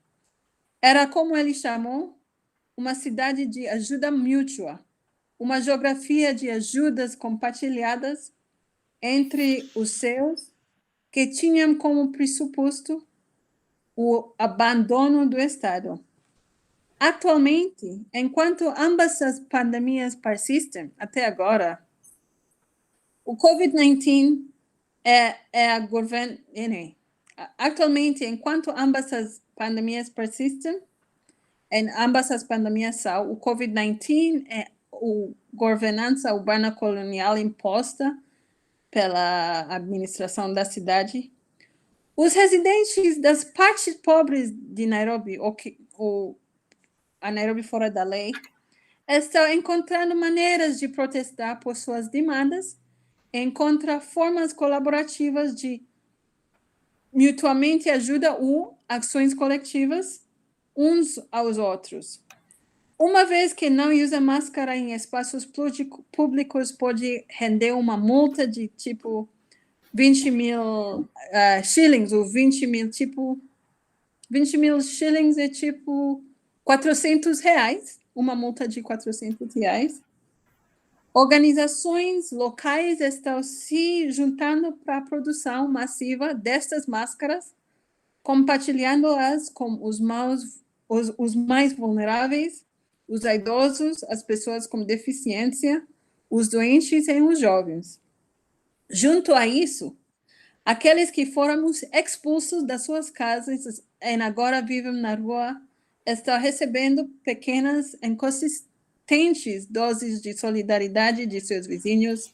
Era, como ele chamou, uma cidade de ajuda mútua, uma geografia de ajudas compartilhadas entre os seus, que tinham como pressuposto o abandono do Estado. Atualmente, enquanto ambas as pandemias persistem até agora, o COVID-19 atualmente, enquanto ambas as pandemias persistem, em ambas as pandemias são, o COVID-19 é a governança urbana colonial imposta pela administração da cidade. Os residentes das partes pobres de Nairobi, a Nairobi fora da lei, estão encontrando maneiras de protestar por suas demandas e encontrar formas colaborativas de mutuamente ajuda ou ações coletivas uns aos outros. Uma vez que não usa máscara em espaços públicos, pode render uma multa de tipo 20 mil shillings, ou 20 mil shillings é tipo R$400, uma multa de R$400. Organizações locais estão se juntando para a produção massiva destas máscaras, compartilhando-as com os mais vulneráveis, os idosos, as pessoas com deficiência, os doentes e os jovens. Junto a isso, aqueles que foram expulsos das suas casas e agora vivem na rua estão recebendo pequenas, inconsistentes doses de solidariedade de seus vizinhos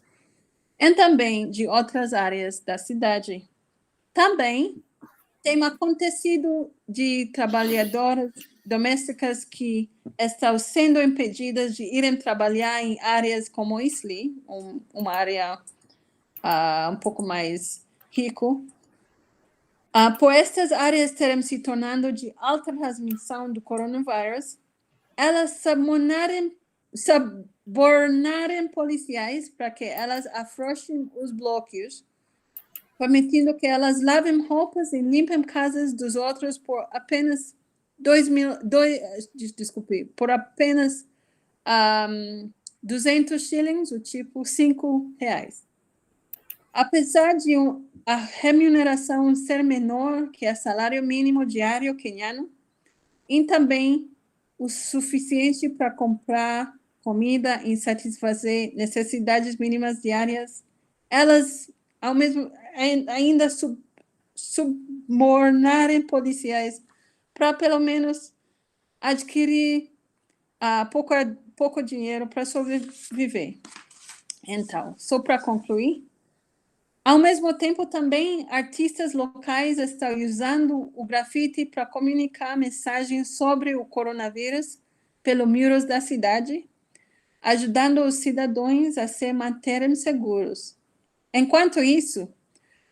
e também de outras áreas da cidade. Também tem acontecido de trabalhadoras domésticas que estão sendo impedidas de irem trabalhar em áreas como Eastleigh, uma área um pouco mais rico, por estas áreas terem se tornando de alta transmissão do coronavírus, elas subornarem policiais para que elas afrouxem os bloqueios, permitindo que elas lavem roupas e limpem casas dos outros por apenas por apenas 200 shillings, o tipo R$5. Apesar de a remuneração ser menor que o salário mínimo diário queniano, e também o suficiente para comprar comida e satisfazer necessidades mínimas diárias, elas ainda subornarem policiais para pelo menos adquirir pouco dinheiro para sobreviver. Então, só para concluir, ao mesmo tempo também artistas locais estão usando o grafite para comunicar mensagens sobre o coronavírus pelos muros da cidade, ajudando os cidadãos a se manterem seguros. Enquanto isso,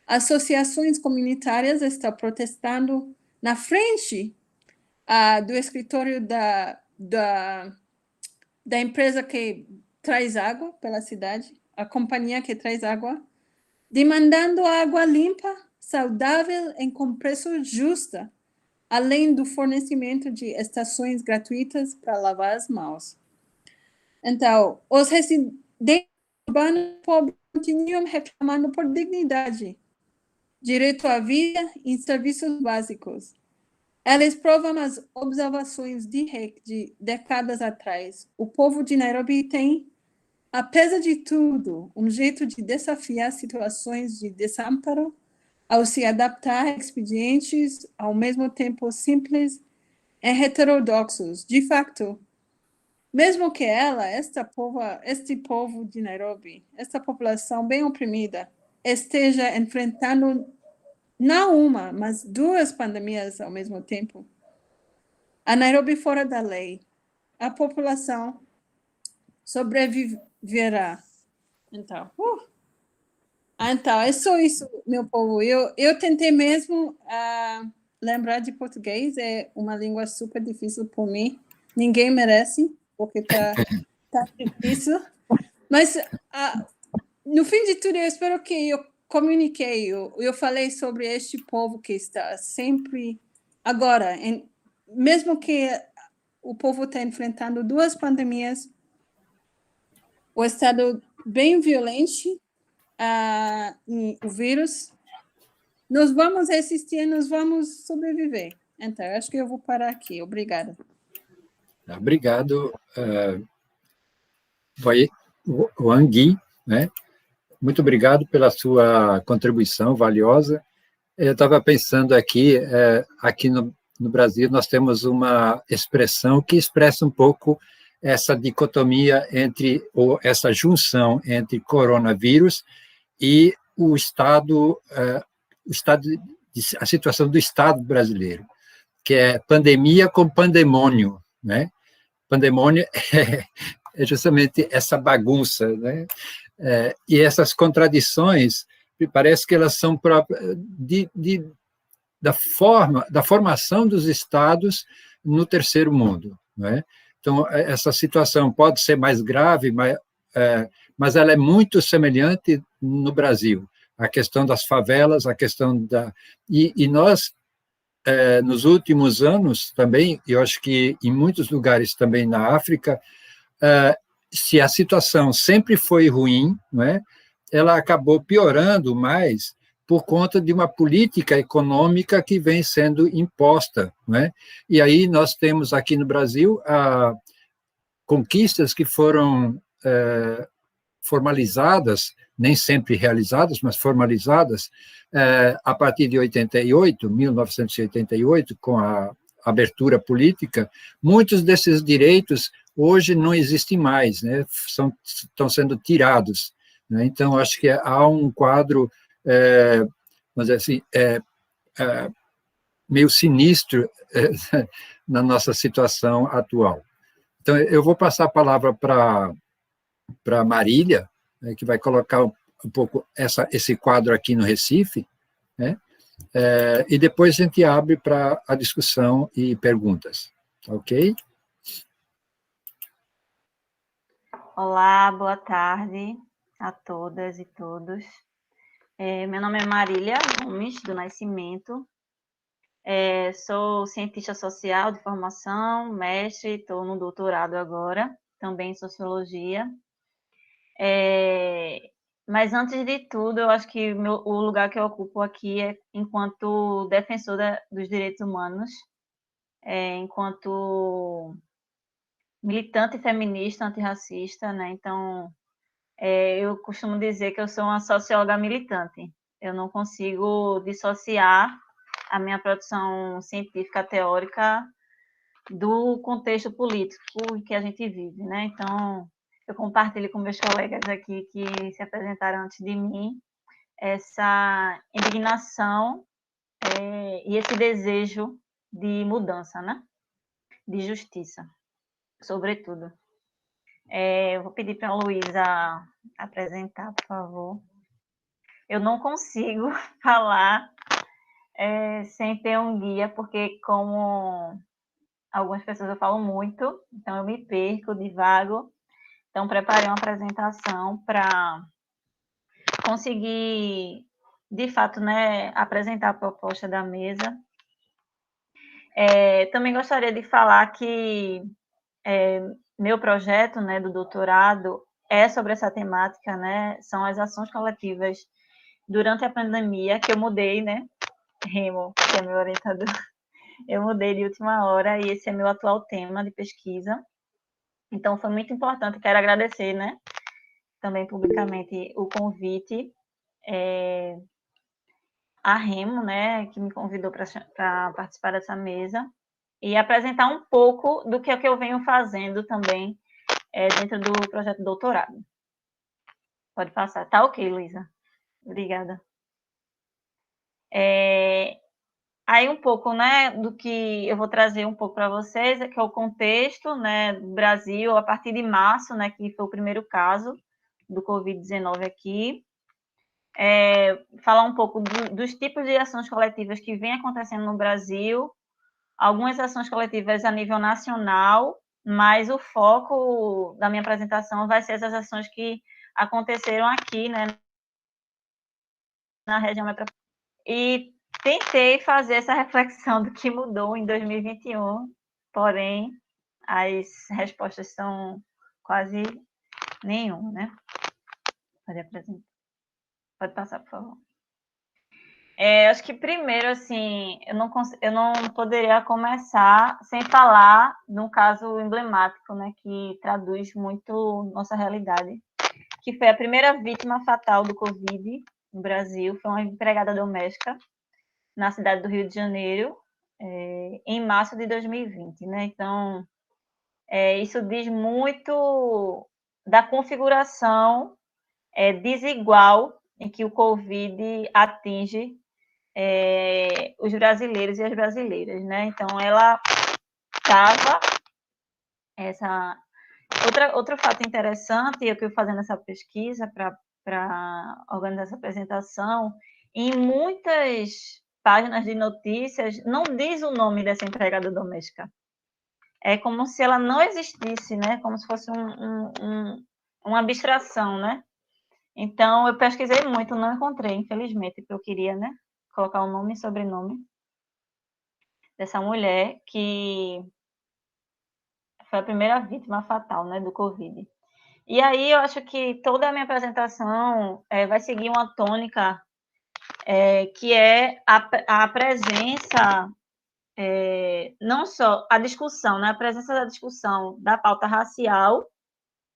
associações comunitárias estão protestando na frente do escritório da empresa que traz água pela cidade, a companhia que traz água, demandando água limpa, saudável e com preço justo, além do fornecimento de estações gratuitas para lavar as mãos. Então, os residentes urbanos continuam reclamando por dignidade, direito à vida e serviços básicos. Eles provam as observações de décadas atrás. O povo de Nairobi tem, apesar de tudo, um jeito de desafiar situações de desamparo ao se adaptar a expedientes ao mesmo tempo simples e heterodoxos. De fato, mesmo que este povo de Nairobi, esta população bem oprimida, esteja enfrentando não uma, mas 2 pandemias ao mesmo tempo, a Nairobi fora da lei, a população sobreviverá. Então, é só isso, meu povo. Eu tentei mesmo lembrar de português, é uma língua super difícil por mim. Ninguém merece, porque tá difícil. Mas, no fim de tudo, eu espero que eu comuniquei, eu falei sobre este povo que está sempre... Agora, mesmo que o povo está enfrentando 2 pandemias, o estado bem violento, o vírus, nós vamos resistir, nós vamos sobreviver. Então, acho que eu vou parar aqui. Obrigada. Obrigado, Wang Yi, né? Muito obrigado pela sua contribuição valiosa. Eu estava pensando aqui no Brasil, nós temos uma expressão que expressa um pouco essa dicotomia ou essa junção entre coronavírus e a situação do Estado brasileiro, que é pandemia com pandemônio, né? Pandemônio é justamente essa bagunça, né? E essas contradições, me parece que elas são próprias da formação dos estados no terceiro mundo, né? Então, essa situação pode ser mais grave, mas ela é muito semelhante no Brasil. A questão das favelas, a questão e nós, nos últimos anos também, eu acho que em muitos lugares também na África, se a situação sempre foi ruim, né, ela acabou piorando mais por conta de uma política econômica que vem sendo imposta, né? E aí nós temos aqui no Brasil conquistas que foram formalizadas, nem sempre realizadas, mas formalizadas, a partir de 1988, com a abertura política. Muitos desses direitos hoje não existem mais, né? Estão sendo tirados, né? Então, acho que há um quadro, vamos dizer assim, meio sinistro na nossa situação atual. Então, eu vou passar a palavra para Marília, né, que vai colocar um pouco esse quadro aqui no Recife, né? E depois a gente abre para a discussão e perguntas, ok? Olá, boa tarde a todas e todos. Meu nome é Marília Gomes do Nascimento. Sou cientista social de formação, mestre, estou no doutorado agora, também em sociologia. Mas antes de tudo, eu acho que o lugar que eu ocupo aqui é enquanto defensora dos direitos humanos, enquanto militante feminista, antirracista, né? Então, eu costumo dizer que eu sou uma socióloga militante. Eu não consigo dissociar a minha produção científica teórica do contexto político que a gente vive, né? Então, eu compartilho com meus colegas aqui que se apresentaram antes de mim essa indignação e esse desejo de mudança, né? De justiça, sobretudo. Eu vou pedir para a Luísa apresentar, por favor. Eu não consigo falar sem ter um guia, porque como algumas pessoas eu falo muito, então eu me perco, divago. Então, preparei uma apresentação para conseguir, de fato, né, apresentar a proposta da mesa. Também gostaria de falar que meu projeto, né, do doutorado é sobre essa temática, né, são as ações coletivas durante a pandemia, que eu mudei, né, Remo, que é meu orientador, eu mudei de última hora e esse é meu atual tema de pesquisa. Então, foi muito importante, quero agradecer, né, também publicamente o convite a Remo, né, que me convidou para participar dessa mesa e apresentar um pouco do que é que eu venho fazendo também dentro do projeto de doutorado. Pode passar. Tá ok, Luísa. Obrigada. Aí um pouco, né, do que eu vou trazer um pouco para vocês, que é o contexto, né, do Brasil, a partir de março, né, que foi o primeiro caso do Covid-19 aqui. Falar um pouco dos tipos de ações coletivas que vem acontecendo no Brasil, algumas ações coletivas a nível nacional, mas o foco da minha apresentação vai ser essas ações que aconteceram aqui, né, na região metropolitana. E tentei fazer essa reflexão do que mudou em 2021, porém, as respostas são quase nenhuma, né? Pode apresentar. Pode passar, por favor. Acho que primeiro, assim, eu não poderia começar sem falar de um caso emblemático, né, que traduz muito nossa realidade, que foi a primeira vítima fatal do Covid no Brasil, foi uma empregada doméstica na cidade do Rio de Janeiro, em março de 2020, né? Então, isso diz muito da configuração desigual em que o Covid atinge os brasileiros e as brasileiras, né? Então, ela estava outro fato interessante, eu que fazendo essa pesquisa para organizar essa apresentação, em muitas páginas de notícias não diz o nome dessa empregada doméstica. É como se ela não existisse, né? Como se fosse uma abstração, né? Então, eu pesquisei muito, não encontrei, infelizmente, porque eu queria, né, colocar o nome e sobrenome dessa mulher que foi a primeira vítima fatal, né, do Covid. E aí eu acho que toda a minha apresentação vai seguir uma tônica que é a presença, não só a discussão, né, a presença da discussão da pauta racial,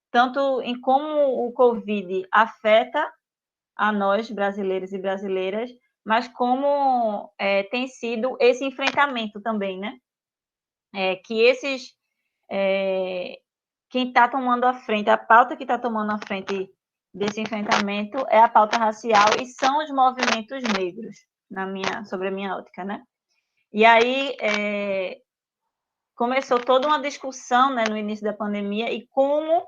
tanto em como o Covid afeta a nós, brasileiros e brasileiras, mas como tem sido esse enfrentamento também, né? Que esses... quem está tomando a frente, a pauta que está tomando a frente desse enfrentamento é a pauta racial e são os movimentos negros, sobre a minha ótica, né? E aí começou toda uma discussão, né, no início da pandemia e como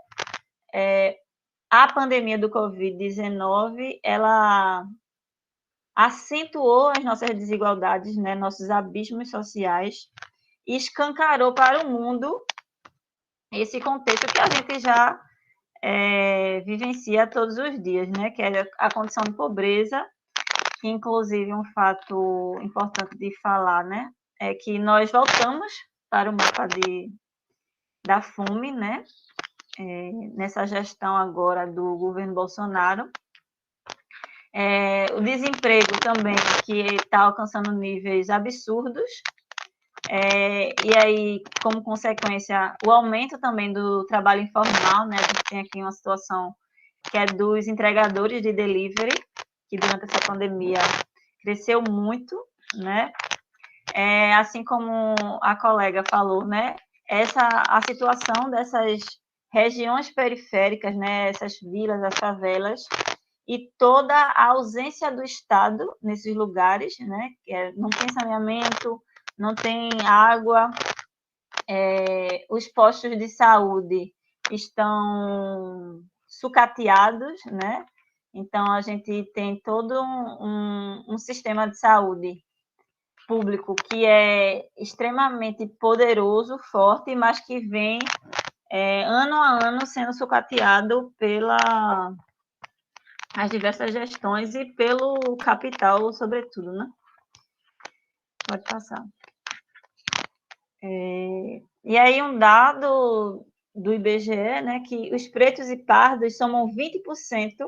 a pandemia do Covid-19, ela acentuou as nossas desigualdades, né, nossos abismos sociais, e escancarou para o mundo esse contexto que a gente já vivencia todos os dias, né, que é a condição de pobreza que inclusive um fato importante de falar, né, é que nós voltamos para o mapa da fome, né, nessa gestão agora do governo Bolsonaro. O desemprego também, que está alcançando níveis absurdos, e aí, como consequência, o aumento também do trabalho informal, né, a gente tem aqui uma situação que é dos entregadores de delivery, que durante essa pandemia cresceu muito, né, assim como a colega falou, né, a situação dessas regiões periféricas, né, essas vilas, as favelas, e toda a ausência do Estado nesses lugares, né, não tem saneamento, não tem água, os postos de saúde estão sucateados, né, então a gente tem todo um sistema de saúde público que é extremamente poderoso, forte, mas que vem ano a ano sendo sucateado as diversas gestões e pelo capital, sobretudo, né? Pode passar. E aí um dado do IBGE, né, que os pretos e pardos somam 20%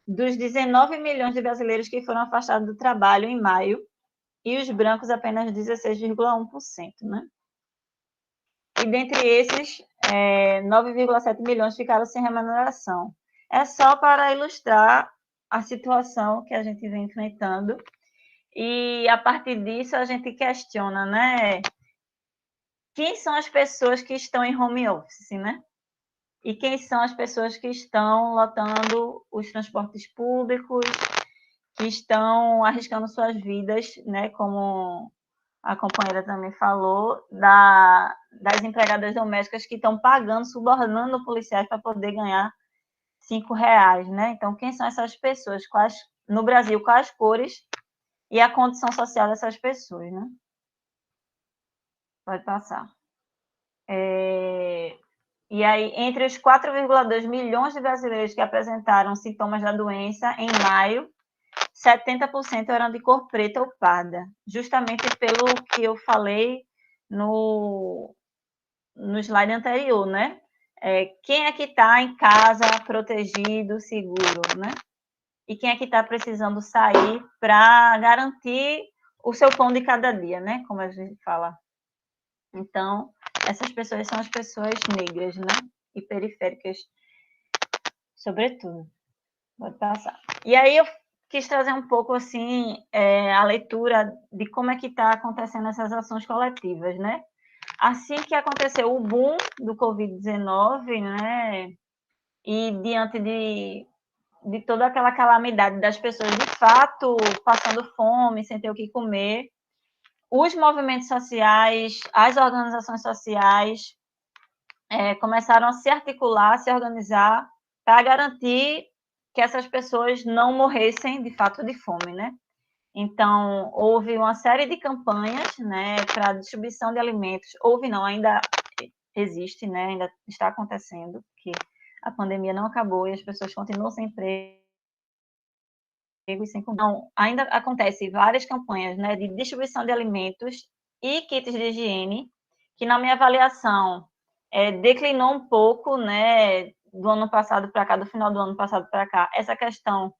dos 19 milhões de brasileiros que foram afastados do trabalho em maio, e os brancos apenas 16,1%, né? E dentre esses, 9,7 milhões ficaram sem remuneração. É só para ilustrar a situação que a gente vem enfrentando, e a partir disso a gente questiona, né? Quem são as pessoas que estão em home office, né? E quem são as pessoas que estão lotando os transportes públicos, que estão arriscando suas vidas, né? Como a companheira também falou, das empregadas domésticas que estão pagando, subornando policiais para poder ganhar R$5, né? Então, quem são essas pessoas? No Brasil, quais cores e a condição social dessas pessoas, né? Pode passar. E aí, entre os 4,2 milhões de brasileiros que apresentaram sintomas da doença em maio, 70% eram de cor preta ou parda, justamente pelo que eu falei no slide anterior, né? Quem é que está em casa protegido, seguro, né? E quem é que está precisando sair para garantir o seu pão de cada dia, né? Como a gente fala. Então, essas pessoas são as pessoas negras, né? E periféricas, sobretudo. Pode passar. E aí eu quis trazer um pouco, assim, a leitura de como é que está acontecendo essas ações coletivas, né? Assim que aconteceu o boom do Covid-19, né? E diante de toda aquela calamidade das pessoas, de fato, passando fome, sem ter o que comer, os movimentos sociais, as organizações sociais começaram a se articular, a se organizar para garantir que essas pessoas não morressem, de fato, de fome, né? Então, houve uma série de campanhas, né, para distribuição de alimentos. ainda existe, né, ainda está acontecendo, porque a pandemia não acabou e as pessoas continuam sem emprego e sem comida. Então, ainda acontece várias campanhas, né, de distribuição de alimentos e kits de higiene, que, na minha avaliação, declinou um pouco, né, do ano passado para cá, do final do ano passado para cá, essa questão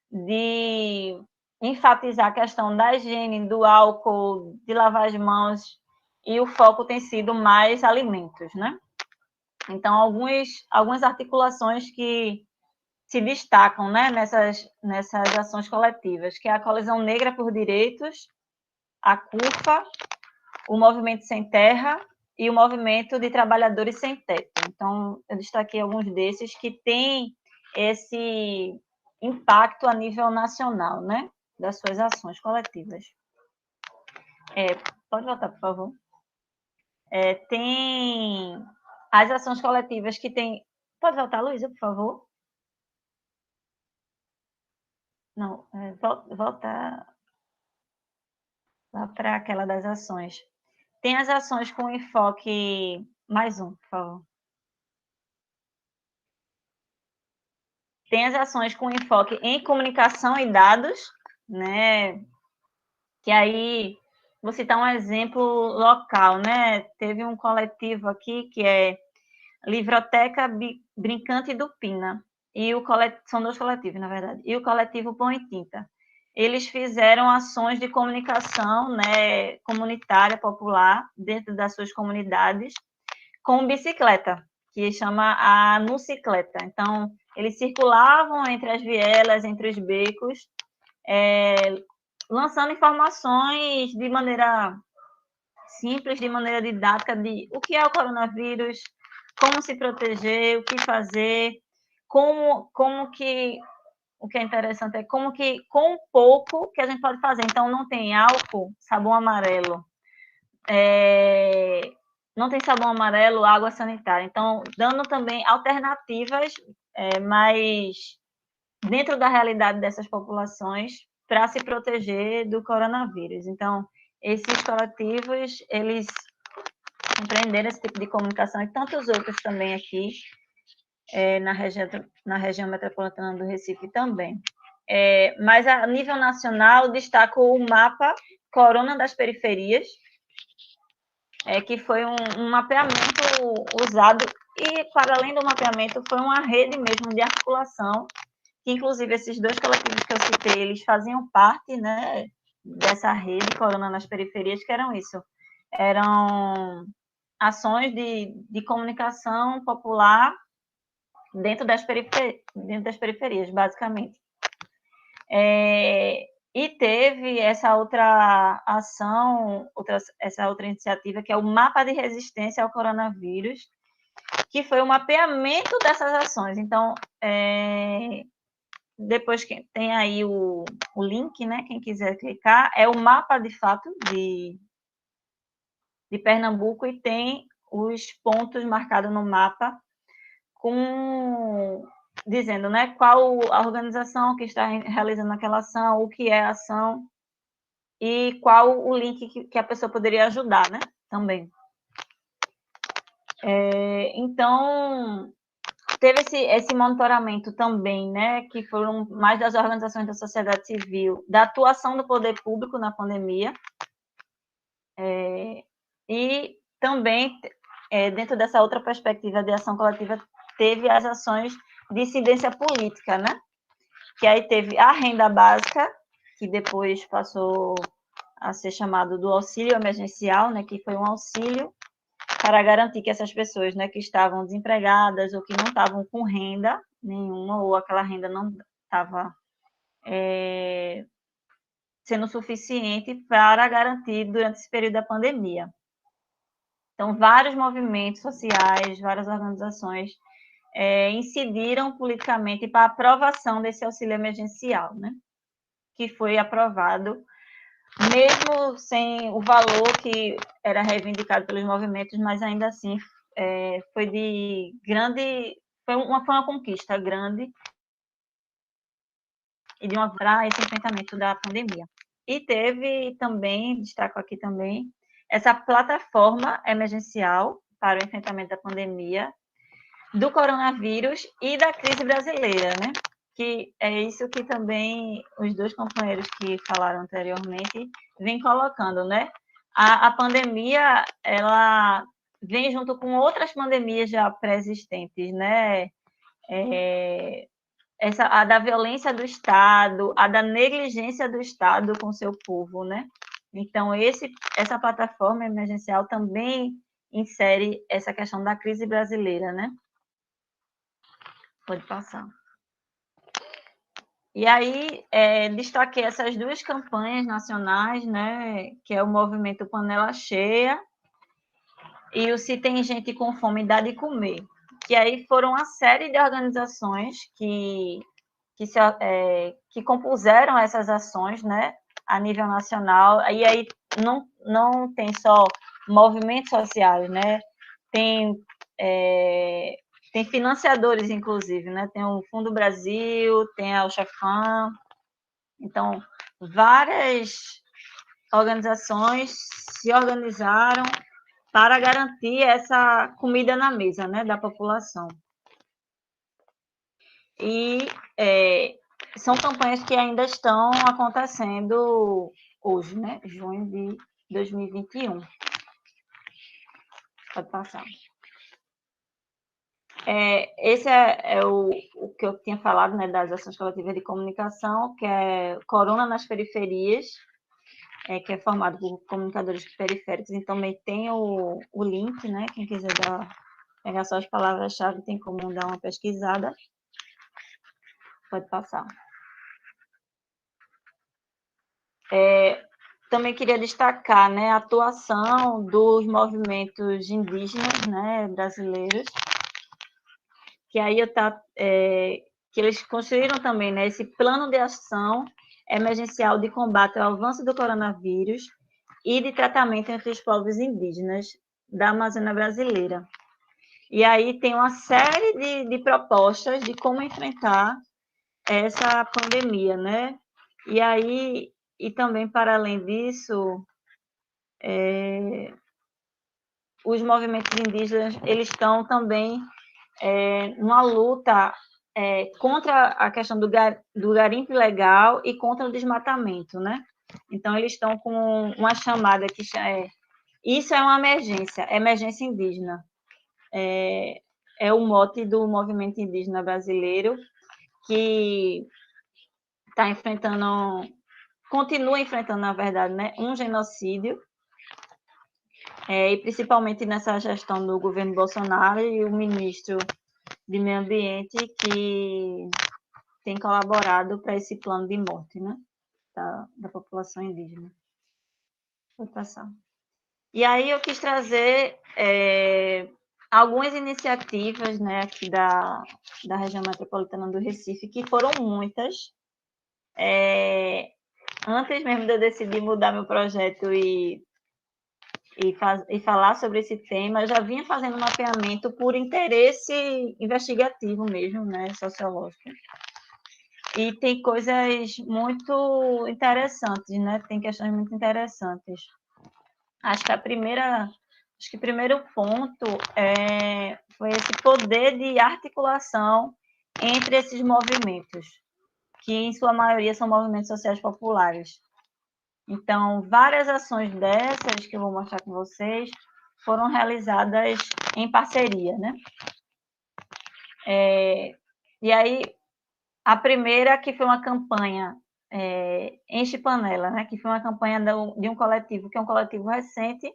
de enfatizar a questão da higiene, do álcool, de lavar as mãos, e o foco tem sido mais alimentos, né? Então, algumas articulações que se destacam, né, nessas ações coletivas, que é a Coalizão Negra por Direitos, a CUFA, o Movimento Sem Terra e o Movimento de Trabalhadores Sem Teto. Então, eu destaquei alguns desses que têm esse impacto a nível nacional, né, das suas ações coletivas. Pode voltar, por favor. Tem as ações coletivas que têm... Pode voltar, Luísa, por favor? Não, volta lá para aquela das ações. Tem as ações com enfoque... Mais um, por favor. Tem as ações com enfoque em comunicação e dados, né? Que aí, vou citar um exemplo local, né? Teve um coletivo aqui que é Livroteca Brincante do Pina, e são 2 coletivos, na verdade, e o coletivo Pão e Tinta. Eles fizeram ações de comunicação, né, comunitária, popular, dentro das suas comunidades, com bicicleta, que chama a Nucicleta. Então, eles circulavam entre as vielas, entre os becos, lançando informações de maneira simples, de maneira didática, de o que é o coronavírus, como se proteger, o que fazer, como que... O que é interessante é como que, com pouco que a gente pode fazer. Então, não tem álcool, sabão amarelo. Não tem sabão amarelo, água sanitária. Então, dando também alternativas mais dentro da realidade dessas populações para se proteger do coronavírus. Então, esses coletivos, eles empreenderam esse tipo de comunicação e tantos outros também aqui, na região metropolitana do Recife também. Mas, a nível nacional, destaco o mapa Corona das Periferias, que foi um mapeamento usado, e, para além do mapeamento, foi uma rede mesmo de articulação, que, inclusive, esses 2 coletivos que eu citei, eles faziam parte, né, dessa rede Corona nas Periferias, que eram isso. Eram ações de comunicação popular dentro das periferias, basicamente. E teve essa outra ação, essa outra iniciativa, que é o Mapa de Resistência ao Coronavírus, que foi o mapeamento dessas ações. Então, depois que tem aí o link, né, quem quiser clicar, é o mapa, de fato, de Pernambuco, e tem os pontos marcados no mapa, dizendo, né, qual a organização que está realizando aquela ação, o que é a ação e qual o link que a pessoa poderia ajudar, né, também. Então, teve esse monitoramento também, né, que foram mais das organizações da sociedade civil, da atuação do poder público na pandemia, e também, dentro dessa outra perspectiva de ação coletiva, teve as ações de incidência política, né? Que aí teve a renda básica, que depois passou a ser chamado do auxílio emergencial, né? Que foi um auxílio para garantir que essas pessoas, né, que estavam desempregadas ou que não estavam com renda nenhuma, ou aquela renda não estava sendo suficiente para garantir durante esse período da pandemia. Então, vários movimentos sociais, várias organizações incidiram politicamente para a aprovação desse auxílio emergencial, né? Que foi aprovado, mesmo sem o valor que era reivindicado pelos movimentos, mas ainda assim foi de grande, foi uma conquista grande e de para esse enfrentamento da pandemia. E teve também, destaco aqui também, essa plataforma emergencial para o enfrentamento da pandemia, do coronavírus e da crise brasileira, né? Que é isso que também os 2 companheiros que falaram anteriormente vêm colocando, né? A pandemia, ela vem junto com outras pandemias já pré-existentes, né? A da violência do Estado, a da negligência do Estado com seu povo, né? Então, essa plataforma emergencial também insere essa questão da crise brasileira, né? Pode passar. E aí, destaquei essas 2 campanhas nacionais, né, que é o movimento Panela Cheia e o Se Tem Gente com Fome, Dá de Comer, que aí foram uma série de organizações que compuseram essas ações, né, a nível nacional. E aí não tem só movimentos sociais, né, tem financiadores, inclusive, né? Tem o Fundo Brasil, tem a Oxfam. Então, várias organizações se organizaram para garantir essa comida na mesa, né, da população. E são campanhas que ainda estão acontecendo hoje, né? Junho de 2021. Pode passar. Esse é o que eu tinha falado, né, das ações coletivas de comunicação, que é Corona nas Periferias, que é formado por comunicadores periféricos. Então, também tem o link, né? Quem quiser pegar só as palavras-chave, tem como dar uma pesquisada. Pode passar. Também queria destacar, né, a atuação dos movimentos indígenas, né, brasileiros, que aí que eles construíram também, né, esse plano de ação emergencial de combate ao avanço do coronavírus e de tratamento entre os povos indígenas da Amazônia brasileira. E aí tem uma série de propostas de como enfrentar essa pandemia, né? E aí, e também para além disso, os movimentos indígenas, eles estão também numa luta contra a questão do garimpo ilegal e contra o desmatamento, né? Então, eles estão com uma chamada que isso é uma emergência indígena. É o mote do movimento indígena brasileiro, que continua enfrentando, na verdade, né, um genocídio, e principalmente nessa gestão do governo Bolsonaro e o ministro de Meio Ambiente, que tem colaborado para esse plano de morte, né, da população indígena. Vou passar. E aí eu quis trazer algumas iniciativas, né, aqui da região metropolitana do Recife, que foram muitas. Antes mesmo de eu decidir mudar meu projeto e falar sobre esse tema, eu já vinha fazendo mapeamento por interesse investigativo mesmo, né, sociológico. E tem coisas muito interessantes, né? Tem questões muito interessantes. Acho que o primeiro ponto foi esse poder de articulação entre esses movimentos, que em sua maioria são movimentos sociais populares. Então, várias ações dessas que eu vou mostrar com vocês foram realizadas em parceria, né? E aí, a primeira que foi uma campanha Enche Panela, né? Que foi uma campanha de um coletivo, que é um coletivo recente,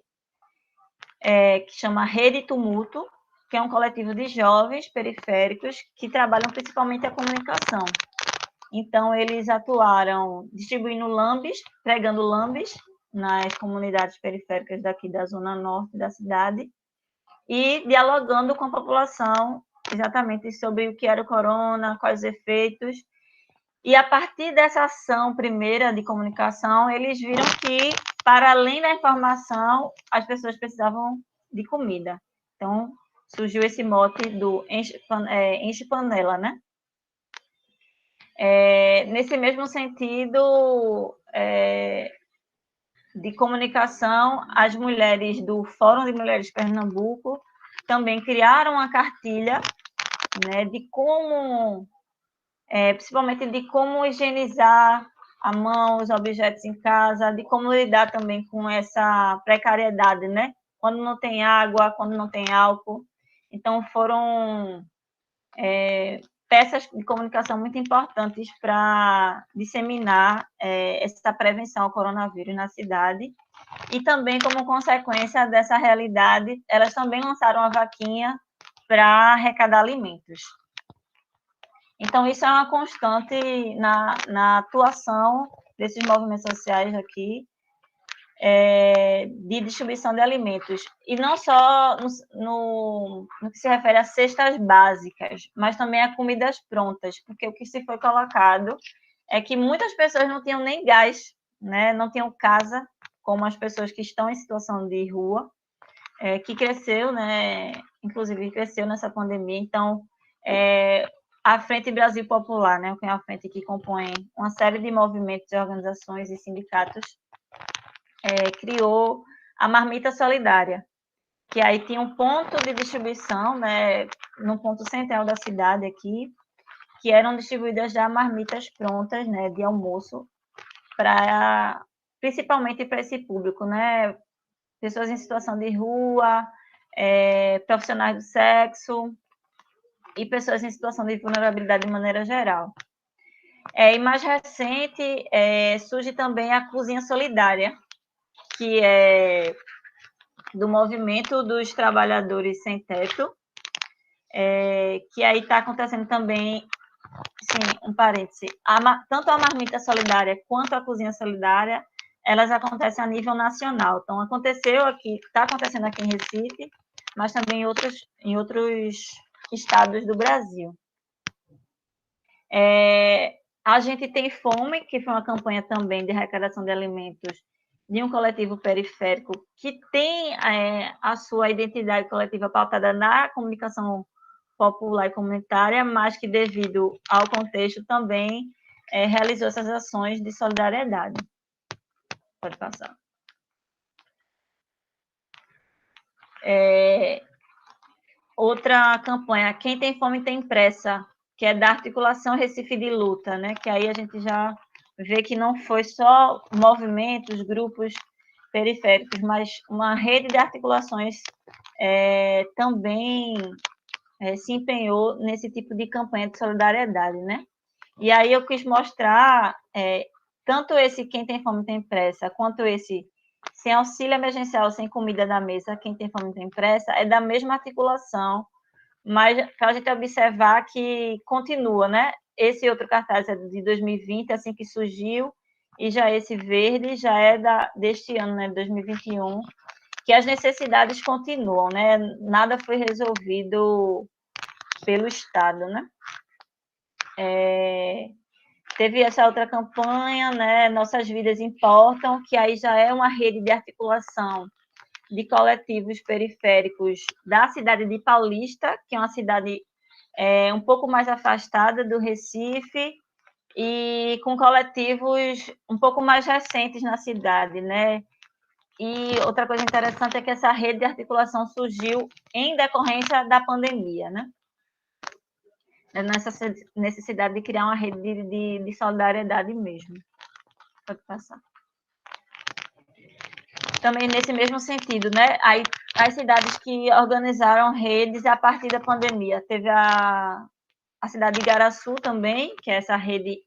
que chama Rede Tumulto, que é um coletivo de jovens periféricos que trabalham principalmente a comunicação. Então, eles atuaram distribuindo lambes, pregando lambes nas comunidades periféricas daqui da zona norte da cidade e dialogando com a população exatamente sobre o que era o corona, quais os efeitos. E a partir dessa ação primeira de comunicação, eles viram que, para além da informação, as pessoas precisavam de comida. Então, surgiu esse mote do Enche Panela, né? Nesse mesmo sentido de comunicação, as mulheres do Fórum de Mulheres de Pernambuco também criaram uma cartilha, né, de como, principalmente de como higienizar a mão, os objetos em casa, de como lidar também com essa precariedade, né? Quando não tem água, quando não tem álcool. Então, foram peças de comunicação muito importantes para disseminar essa prevenção ao coronavírus na cidade. E também, como consequência dessa realidade, elas também lançaram uma vaquinha para arrecadar alimentos. Então, isso é uma constante na atuação desses movimentos sociais aqui, de distribuição de alimentos. E não só no que se refere a cestas básicas, mas também a comidas prontas, porque o que se foi colocado é que muitas pessoas não tinham nem gás, né? Não tinham casa, como as pessoas que estão em situação de rua, que cresceu, né? Inclusive cresceu nessa pandemia. Então, a Frente Brasil Popular, né? Que é a frente que compõe uma série de movimentos, organizações e sindicatos, criou a Marmita Solidária, que aí tinha um ponto de distribuição, né, no ponto central da cidade aqui, que eram distribuídas já marmitas prontas, né, de almoço, principalmente para esse público, né, pessoas em situação de rua, profissionais do sexo e pessoas em situação de vulnerabilidade de maneira geral. E mais recente, surge também a Cozinha Solidária, que é do Movimento dos Trabalhadores Sem Teto, que aí está acontecendo também, sim, um parêntese, tanto a Marmita Solidária quanto a Cozinha Solidária, elas acontecem a nível nacional. Então, está acontecendo aqui em Recife, mas também em outros estados do Brasil. A Gente Tem Fome, que foi uma campanha também de arrecadação de alimentos de um coletivo periférico que tem a sua identidade coletiva pautada na comunicação popular e comunitária, mas que, devido ao contexto, também realizou essas ações de solidariedade. Pode passar. Outra campanha, Quem Tem Fome Tem Pressa, que é da Articulação Recife de Luta, né? Que aí a gente já vê que não foi só movimentos, grupos periféricos, mas uma rede de articulações também se empenhou nesse tipo de campanha de solidariedade, né? E aí eu quis mostrar tanto esse Quem Tem Fome Tem Pressa, quanto esse Sem Auxílio Emergencial, Sem Comida na Mesa, Quem Tem Fome Tem Pressa, é da mesma articulação, mas para a gente observar que continua, né? Esse outro cartaz é de 2020, assim que surgiu, e já esse verde já é deste ano, né, 2021, que as necessidades continuam, né? Nada foi resolvido pelo Estado, né? Teve essa outra campanha, né? Nossas Vidas Importam, que aí já é uma rede de articulação de coletivos periféricos da cidade de Paulista, que é uma cidade um pouco mais afastada do Recife, e com coletivos um pouco mais recentes na cidade, né? E outra coisa interessante é que essa rede de articulação surgiu em decorrência da pandemia, né? Nessa necessidade de criar uma rede de solidariedade mesmo. Pode passar. Também nesse mesmo sentido, né? Aí, as cidades que organizaram redes a partir da pandemia. Teve a cidade de Igaraçu também, que é essa rede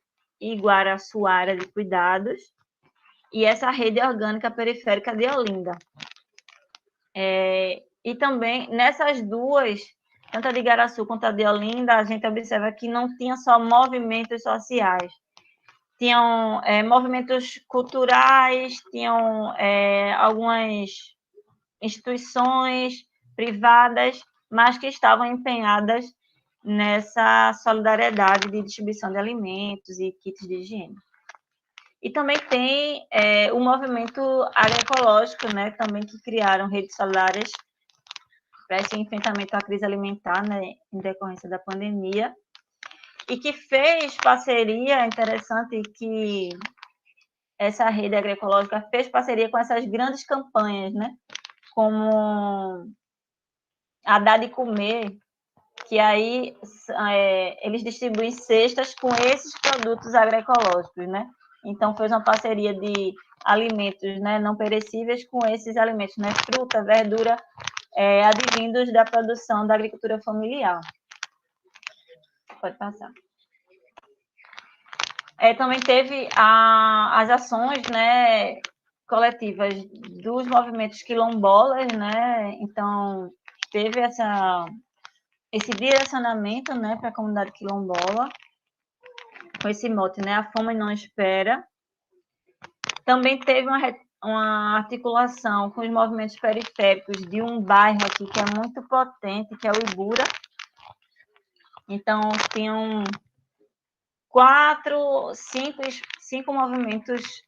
iguaraçuara de cuidados, e essa rede orgânica periférica de Olinda. E também, nessas duas, tanto a de Igaraçu quanto a de Olinda, a gente observa que não tinha só movimentos sociais, tinham movimentos culturais, tinham algumas instituições privadas, mas que estavam empenhadas nessa solidariedade de distribuição de alimentos e kits de higiene. E também tem o movimento agroecológico, né, também, que criaram redes solidárias para esse enfrentamento à crise alimentar, né, em decorrência da pandemia, e que fez parceria, interessante que essa rede agroecológica fez parceria com essas grandes campanhas, né, como a Dá de Comer, que aí eles distribuem cestas com esses produtos agroecológicos, né? Então, fez uma parceria de alimentos, né, não perecíveis com esses alimentos, né, fruta, verdura, advindos da produção da agricultura familiar. Pode passar. Também teve as ações, né, coletivas dos movimentos quilombolas, né? Então, teve esse direcionamento, né, para a comunidade quilombola, com esse mote, né, a fome não espera. Também teve uma articulação com os movimentos periféricos de um bairro aqui que é muito potente, que é o Ibura. Então, tinham 5 movimentos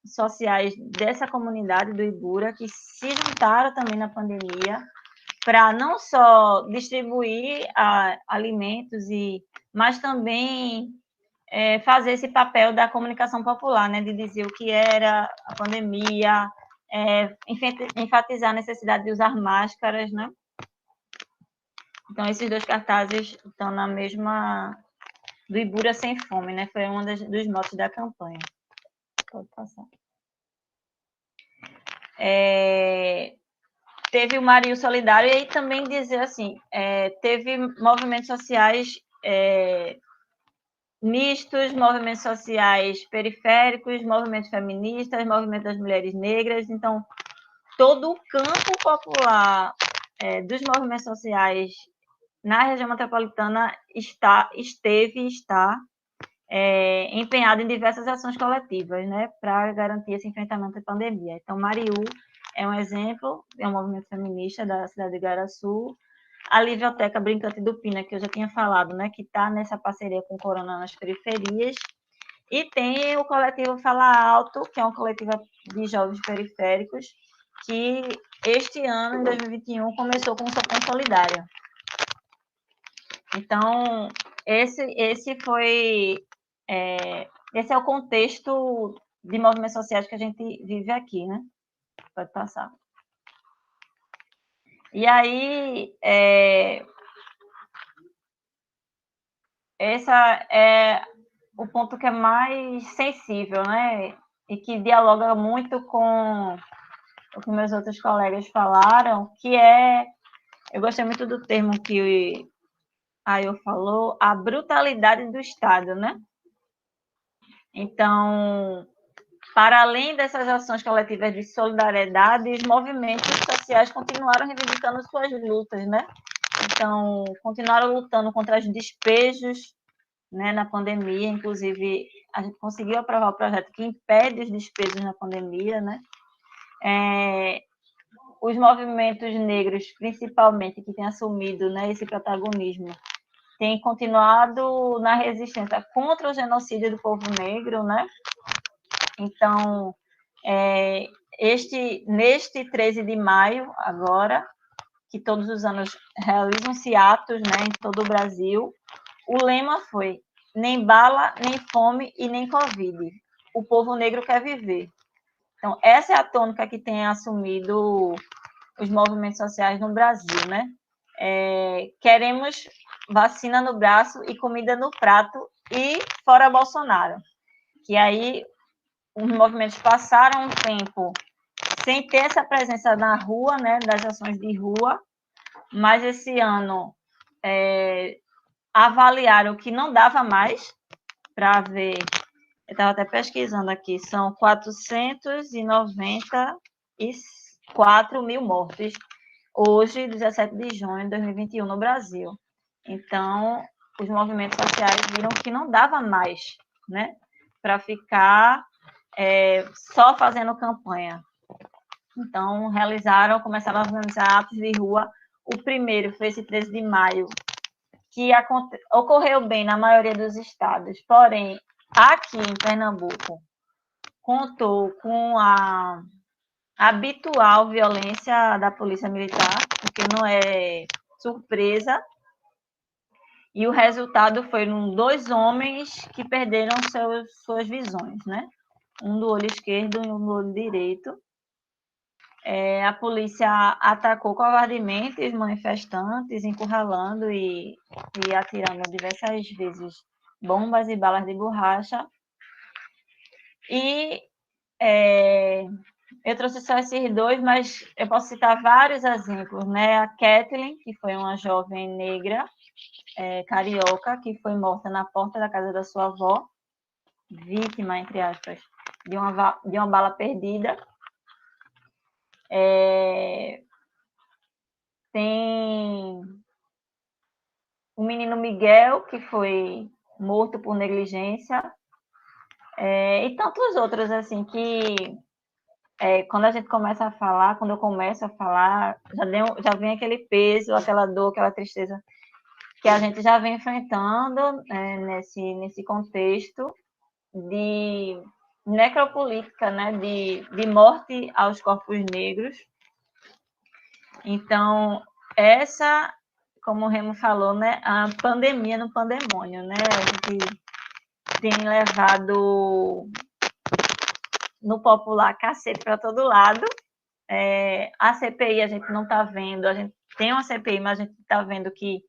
sociais dessa comunidade do Ibura que se juntaram também na pandemia para não só distribuir alimentos, mas também fazer esse papel da comunicação popular, né, de dizer o que era a pandemia, enfatizar a necessidade de usar máscaras, né? Então, esses dois cartazes estão na mesma do Ibura Sem Fome, né? Foi um dos motos da campanha. Pode passar. Teve o Mario Solidário, e aí também dizer assim, teve movimentos sociais mistos, movimentos sociais periféricos, movimentos feministas, movimento das mulheres negras. Então, todo o campo popular dos movimentos sociais na região metropolitana esteve e está empenhado em diversas ações coletivas, né, para garantir esse enfrentamento à pandemia. Então, Mariú é um exemplo, é um movimento feminista da cidade de Igaraçu. A Livioteca Brincante do Pina, que eu já tinha falado, né, que está nessa parceria com o Corona nas periferias. E tem o coletivo Fala Alto, que é um coletivo de jovens periféricos, que este ano, em 2021, começou com um sopão solidário. Então, esse é o contexto de movimentos sociais que a gente vive aqui, né? Pode passar. E aí, esse é o ponto que é mais sensível, né? E que dialoga muito com o que meus outros colegas falaram, que eu gostei muito do termo que a Ayo falou, a brutalidade do Estado, né? Então, para além dessas ações coletivas de solidariedade, os movimentos sociais continuaram reivindicando suas lutas, né? Então, continuaram lutando contra os despejos, né, na pandemia. Inclusive, a gente conseguiu aprovar o projeto que impede os despejos na pandemia, né? Os movimentos negros, principalmente, que têm assumido, né, esse protagonismo, têm continuado na resistência contra o genocídio do povo negro, né? Então, neste 13 de maio, agora, que todos os anos realizam-se atos, né, em todo o Brasil, o lema foi: nem bala, nem fome e nem Covid. O povo negro quer viver. Então, essa é a tônica que tem assumido os movimentos sociais no Brasil, né? Queremos vacina no braço e comida no prato e fora Bolsonaro. Que aí os movimentos passaram um tempo sem ter essa presença na rua, né, das ações de rua, mas esse ano avaliaram que não dava mais para ver. Eu estava até pesquisando aqui, são 494 mil mortes hoje, 17 de junho de 2021, no Brasil. Então, os movimentos sociais viram que não dava mais, né, para ficar só fazendo campanha. Então, começaram a organizar atos de rua. O primeiro foi esse 13 de maio, que ocorreu bem na maioria dos estados, porém, aqui em Pernambuco, contou com a habitual violência da polícia militar, porque não é surpresa, e o resultado foi 2 homens que perderam suas visões, né? Um do olho esquerdo e um do olho direito. A polícia atacou covardemente os manifestantes, encurralando e atirando diversas vezes bombas e balas de borracha. E eu trouxe só esses 2, mas eu posso citar vários exemplos, né? A Kathleen, que foi uma jovem negra, carioca, que foi morta na porta da casa da sua avó, vítima, entre aspas, de uma bala perdida. Tem o menino Miguel, que foi morto por negligência, e tantos outros, assim, que quando eu começo a falar, já vem aquele peso, aquela dor, aquela tristeza que a gente já vem enfrentando nesse contexto de necropolítica, né, de morte aos corpos negros. Então, como o Remo falou, né, a pandemia no pandemônio, né, a gente tem levado no popular cacete para todo lado. A CPI a gente não está vendo, a gente tem uma CPI, mas a gente está vendo que,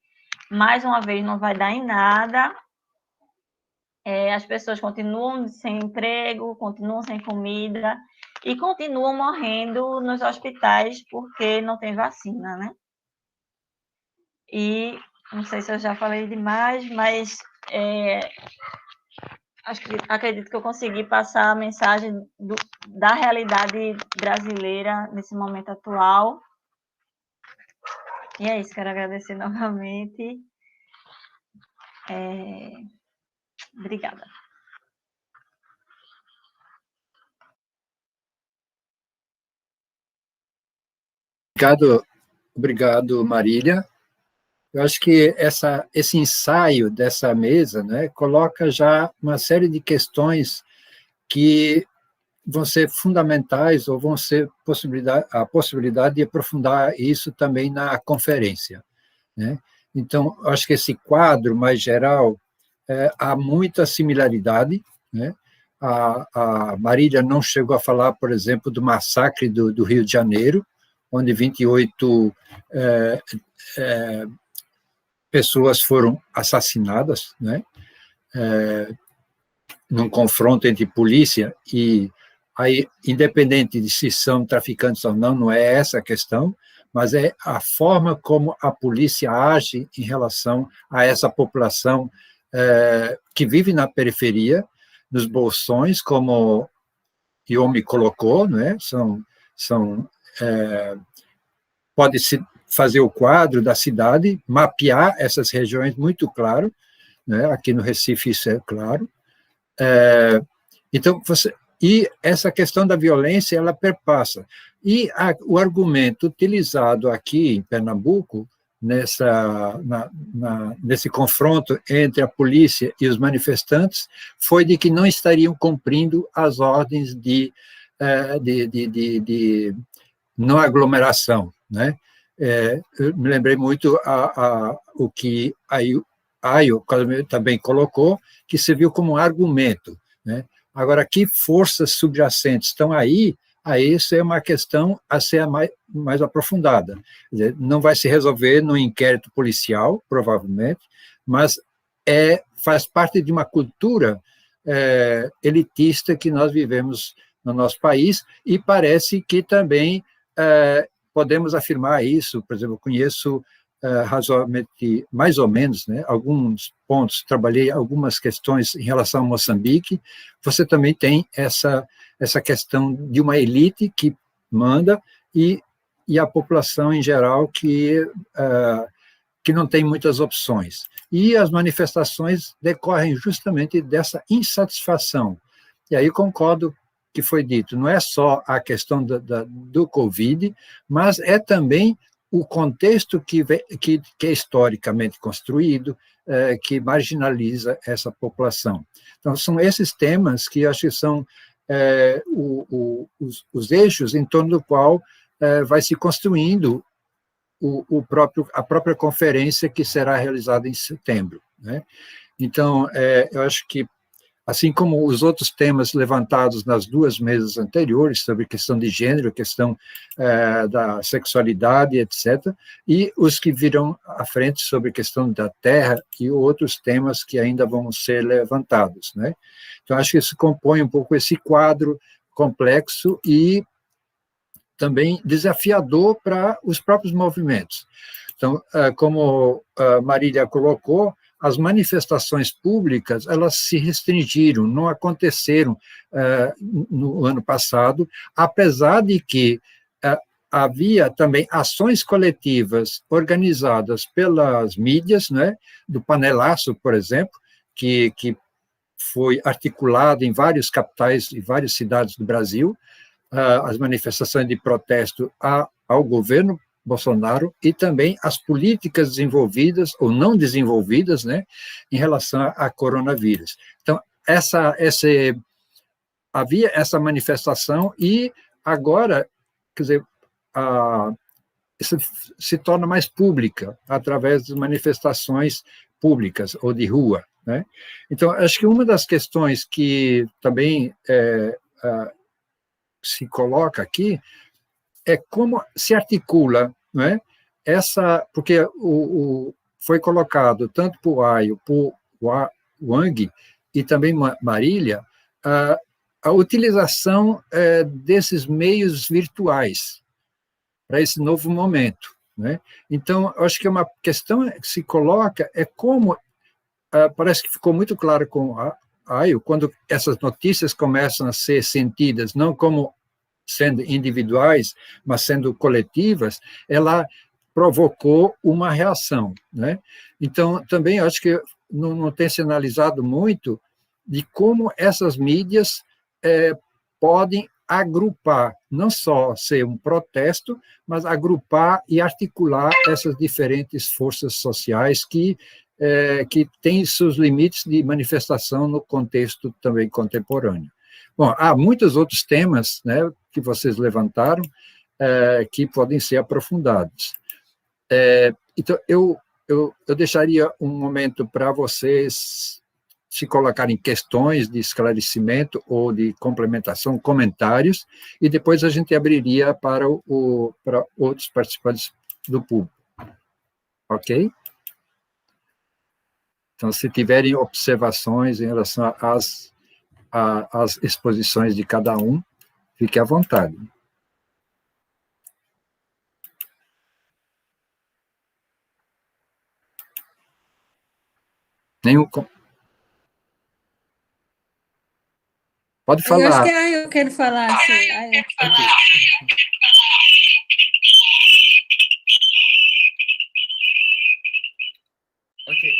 mais uma vez, não vai dar em nada. as pessoas continuam sem emprego, continuam sem comida e continuam morrendo nos hospitais porque não tem vacina, né? E não sei se eu já falei demais, mas acredito que eu consegui passar a mensagem da realidade brasileira nesse momento atual. E é isso, quero agradecer novamente. Obrigada. Obrigado, Marília. Eu acho que esse ensaio dessa mesa, né, coloca já uma série de questões que vão ser fundamentais ou vão ser a possibilidade de aprofundar isso também na conferência, né? Então, acho que esse quadro mais geral há muita similaridade, né? A Marília não chegou a falar, por exemplo, do massacre do Rio de Janeiro, onde 28 pessoas foram assassinadas, né? Num confronto entre polícia e aí, independente de se são traficantes ou não, não é essa a questão, mas é a forma como a polícia age em relação a essa população que vive na periferia, nos bolsões, como Yomi colocou, né? Pode-se fazer o quadro da cidade, mapear essas regiões muito claro, né? Aqui no Recife isso é claro. Então, e essa questão da violência, ela perpassa. E o argumento utilizado aqui em Pernambuco, nesse confronto entre a polícia e os manifestantes, foi de que não estariam cumprindo as ordens de não aglomeração, né? Eu me lembrei muito o que a Ayo também colocou, que se viu como um argumento, né? Agora, que forças subjacentes estão aí, isso é uma questão a ser mais aprofundada. Quer dizer, não vai se resolver no inquérito policial, provavelmente, mas faz parte de uma cultura elitista que nós vivemos no nosso país, e parece que também podemos afirmar isso. Por exemplo, eu conheço razoavelmente, mais ou menos, né, alguns pontos, trabalhei algumas questões em relação a Moçambique. Você também tem essa questão de uma elite que manda e a população em geral que não tem muitas opções. E as manifestações decorrem justamente dessa insatisfação. E aí concordo que foi dito, não é só a questão do Covid, mas é também o contexto que é historicamente construído, que marginaliza essa população. Então, são esses temas que acho que são os eixos em torno do qual vai se construindo a própria conferência que será realizada em setembro, né? Então, eu acho que, assim como os outros temas levantados nas duas mesas anteriores, sobre questão de gênero, questão da sexualidade, etc., e os que virão à frente sobre questão da terra e outros temas que ainda vão ser levantados, né? Então, acho que isso compõe um pouco esse quadro complexo e também desafiador para os próprios movimentos. Então, como a Marília colocou, as manifestações públicas, elas se restringiram, não aconteceram no ano passado, apesar de que havia também ações coletivas organizadas pelas mídias, né, do Panelaço, por exemplo, que foi articulado em várias capitais e várias cidades do Brasil, as manifestações de protesto ao governo Bolsonaro e também as políticas desenvolvidas ou não desenvolvidas, né, em relação a coronavírus. Então, havia essa manifestação e agora, quer dizer, isso se torna mais pública através de manifestações públicas ou de rua, né? Então, acho que uma das questões que também se coloca aqui é como se articula, não é? Porque foi colocado tanto por Ayo, por Wang, e também Marília, a utilização desses meios virtuais para esse novo momento, né? Então, eu acho que uma questão que se coloca é como, parece que ficou muito claro com a Ayo, quando essas notícias começam a ser sentidas, não como sendo individuais, mas sendo coletivas, ela provocou uma reação, né? Então, também acho que não tem se analisado muito de como essas mídias podem agrupar, não só ser um protesto, mas agrupar e articular essas diferentes forças sociais que têm seus limites de manifestação no contexto também contemporâneo. Bom, há muitos outros temas, né, que vocês levantaram, que podem ser aprofundados. Então, eu deixaria um momento para vocês se colocarem questões de esclarecimento ou de complementação, comentários, e depois a gente abriria para outros participantes do público. Ok? Então, se tiverem observações em relação às exposições de cada um, fique à vontade. Nenhum... Pode falar. Eu acho que eu quero falar, sim. Okay,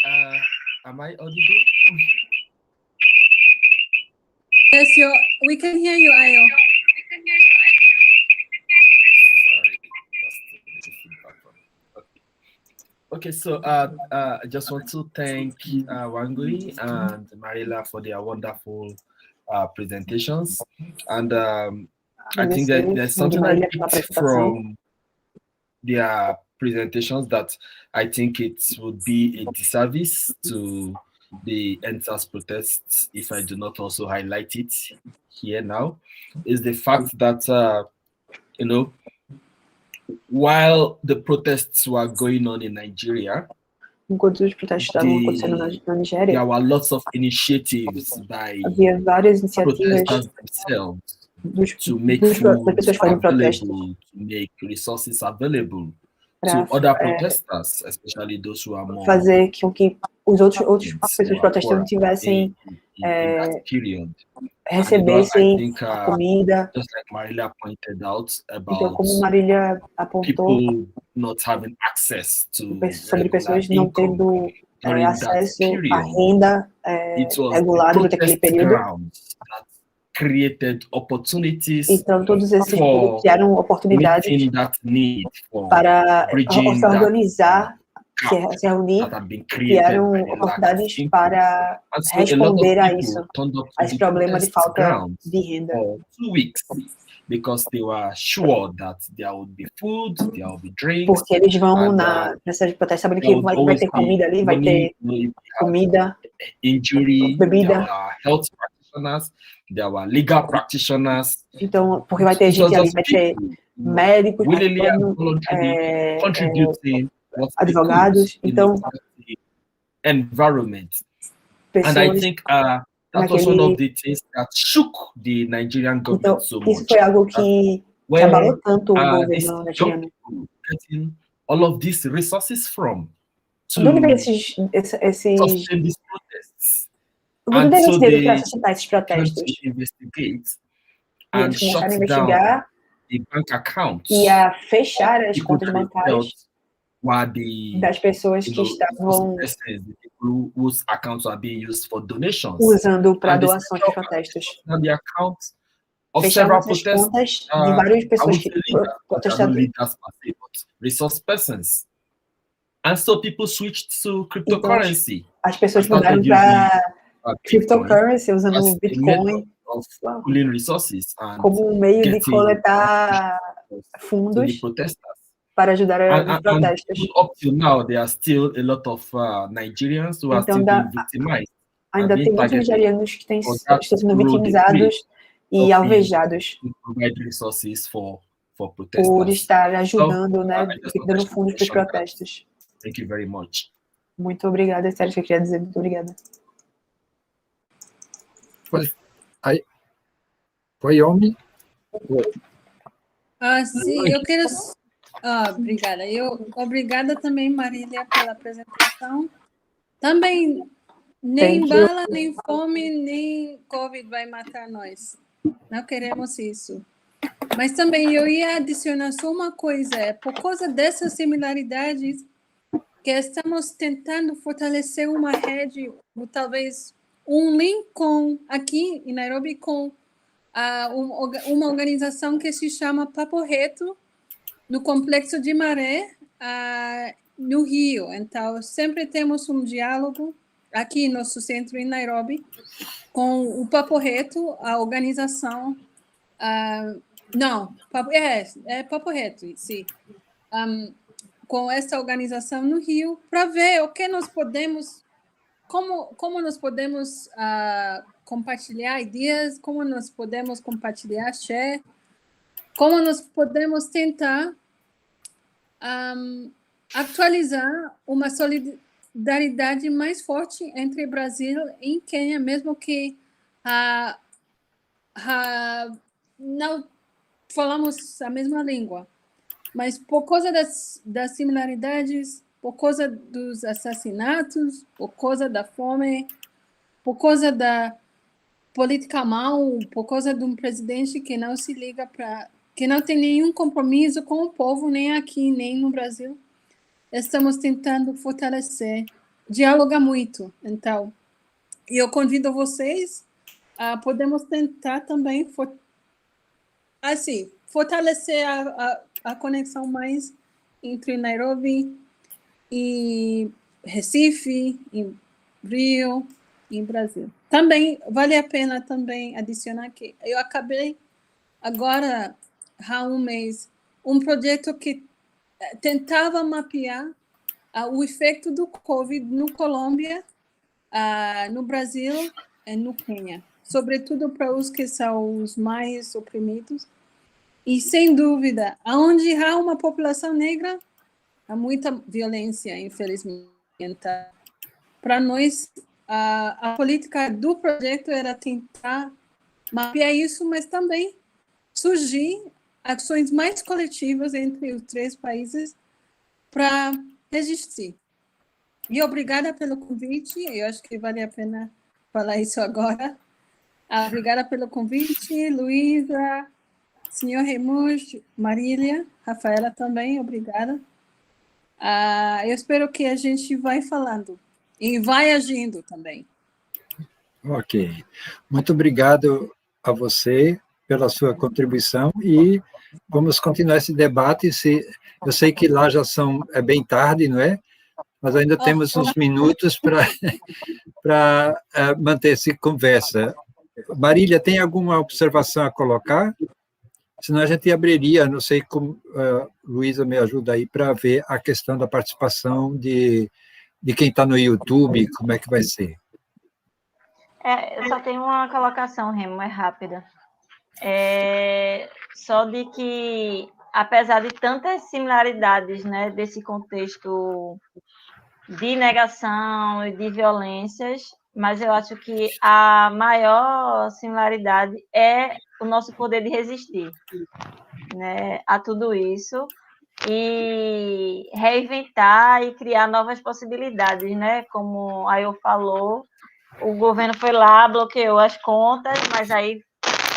am I audible? Yes, we can hear you, Ayo. Sorry, that's the feedback from Okay, so I just want to thank Wangui and Marilla for their wonderful presentations. And I think that there's something I picked from their presentations that I think it would be a disservice to the NSAS protests if I do not also highlight it here now, is the fact that, while the protests were going on in Nigeria, enquanto os protestos estavam acontecendo na Nigéria, there were lots of initiatives by havia várias iniciativas protesters themselves das food pessoas fazendo protestos available, to make resources available to other protesters, especially those who are more fazer com que as pessoas protestantes tivessem recebessem comida. Just like Marilia pointed out about Então, como Marília apontou, people not having access to sobre pessoas não tendo acesso à renda regular durante aquele período. Created opportunities. Então, todos esses criaram oportunidades para se organizar, se reunir, criaram oportunidades para responder a isso, a esse problema de falta de renda. Because they were sure that there would be food, there would be drinks. Porque eles vão na sede de protesto sabendo que vai ter comida ali, vai ter comida, bebida. Health practitioners, there were legal practitioners. Então, porque vai ter gente ali, vai ter médicos, advogados, então environment. And I think that was one of the things that shook the Nigerian government so much. Isso foi algo que abalou tanto o governo nigeriano. Getting all of these resources from to sustain these protests. And so they investigate and shut down the bank accounts e a fechar as contas bancárias das pessoas que estavam whose accounts are being used for donations, usando para doações de protestos. The accounts of several protesters de várias pessoas que protestaram, resource persons, and so people switched to cryptocurrency. Então, as pessoas mudaram para cryptocurrency usando o Bitcoin como um meio de coletar fundos para ajudar os protestos. Up to now, there are still a lot of Nigerians who are still being victimized. Ainda tem muitos nigerianos que estão sendo vitimizados e alvejados por estar ajudando, né, dando fundos para os protestos. Thank you very much. Muito obrigada, Sérgio, que eu queria dizer muito obrigada. Foi homem? Sim, eu quero... obrigada. Obrigada também, Marília, pela apresentação. Também, nem bala, nem fome, nem Covid vai matar nós. Não queremos isso. Mas também eu ia adicionar só uma coisa. Por causa dessas similaridades, que estamos tentando fortalecer uma rede, ou talvez um link aqui em Nairobi com uma organização que se chama Papo Reto, no Complexo de Maré, no Rio. Então, sempre temos um diálogo aqui no nosso centro em Nairobi com o Papo Reto, a organização... Papo Reto, sim. Com essa organização no Rio, para ver o que nós podemos... Como nós podemos compartilhar ideias, como nós podemos compartilhar share, como nós podemos tentar atualizar uma solidariedade mais forte entre Brasil e Quênia, mesmo que não falamos a mesma língua. Mas por causa das similaridades, por causa dos assassinatos, por causa da fome, por causa da política mal, por causa de um presidente que não se liga que não tem nenhum compromisso com o povo, nem aqui, nem no Brasil, estamos tentando fortalecer, dialogar muito. Então, eu convido vocês podemos tentar também fortalecer a conexão mais entre Nairobi e Recife, em Rio, em Brasil. Também vale a pena também adicionar que eu acabei agora, há um mês, um projeto que tentava mapear o efeito do Covid no Colômbia, no Brasil e no Quênia, sobretudo para os que são os mais oprimidos. E, sem dúvida, onde há uma população negra, há muita violência, infelizmente. Para nós, a política do projeto era tentar mapear isso, mas também surgir ações mais coletivas entre os 3 países para resistir. E obrigada pelo convite, eu acho que vale a pena falar isso agora. Obrigada pelo convite, Luísa, senhor Remus, Marília, Rafaela também, obrigada. Eu espero que a gente vai falando e vai agindo também. Ok. Muito obrigado a você pela sua contribuição e vamos continuar esse debate. Eu sei que lá já é bem tarde, não é? Mas ainda temos uns minutos para manter essa conversa. Marília, tem alguma observação a colocar? Senão a gente abriria, não sei como, Luísa me ajuda aí, para ver a questão da participação de quem está no YouTube, como é que vai ser. Eu só tenho uma colocação, Remo, é rápida. Só de que, apesar de tantas similaridades, né, desse contexto de negação e de violências, mas eu acho que a maior similaridade é o nosso poder de resistir, né, a tudo isso e reinventar e criar novas possibilidades, né? Como a Eu falou, o governo foi lá, bloqueou as contas, mas aí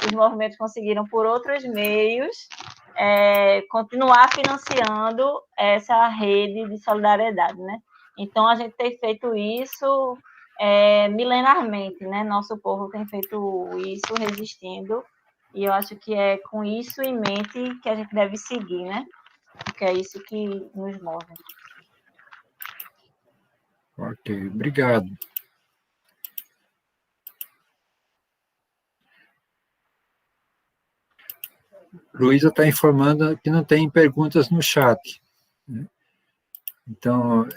os movimentos conseguiram, por outros meios, continuar financiando essa rede de solidariedade, né? Então, a gente tem feito isso milenarmente, né? Nosso povo tem feito isso resistindo, e eu acho que é com isso em mente que a gente deve seguir, né? Porque é isso que nos move. Ok, obrigado. Luísa está informando que não tem perguntas no chat, né? Então,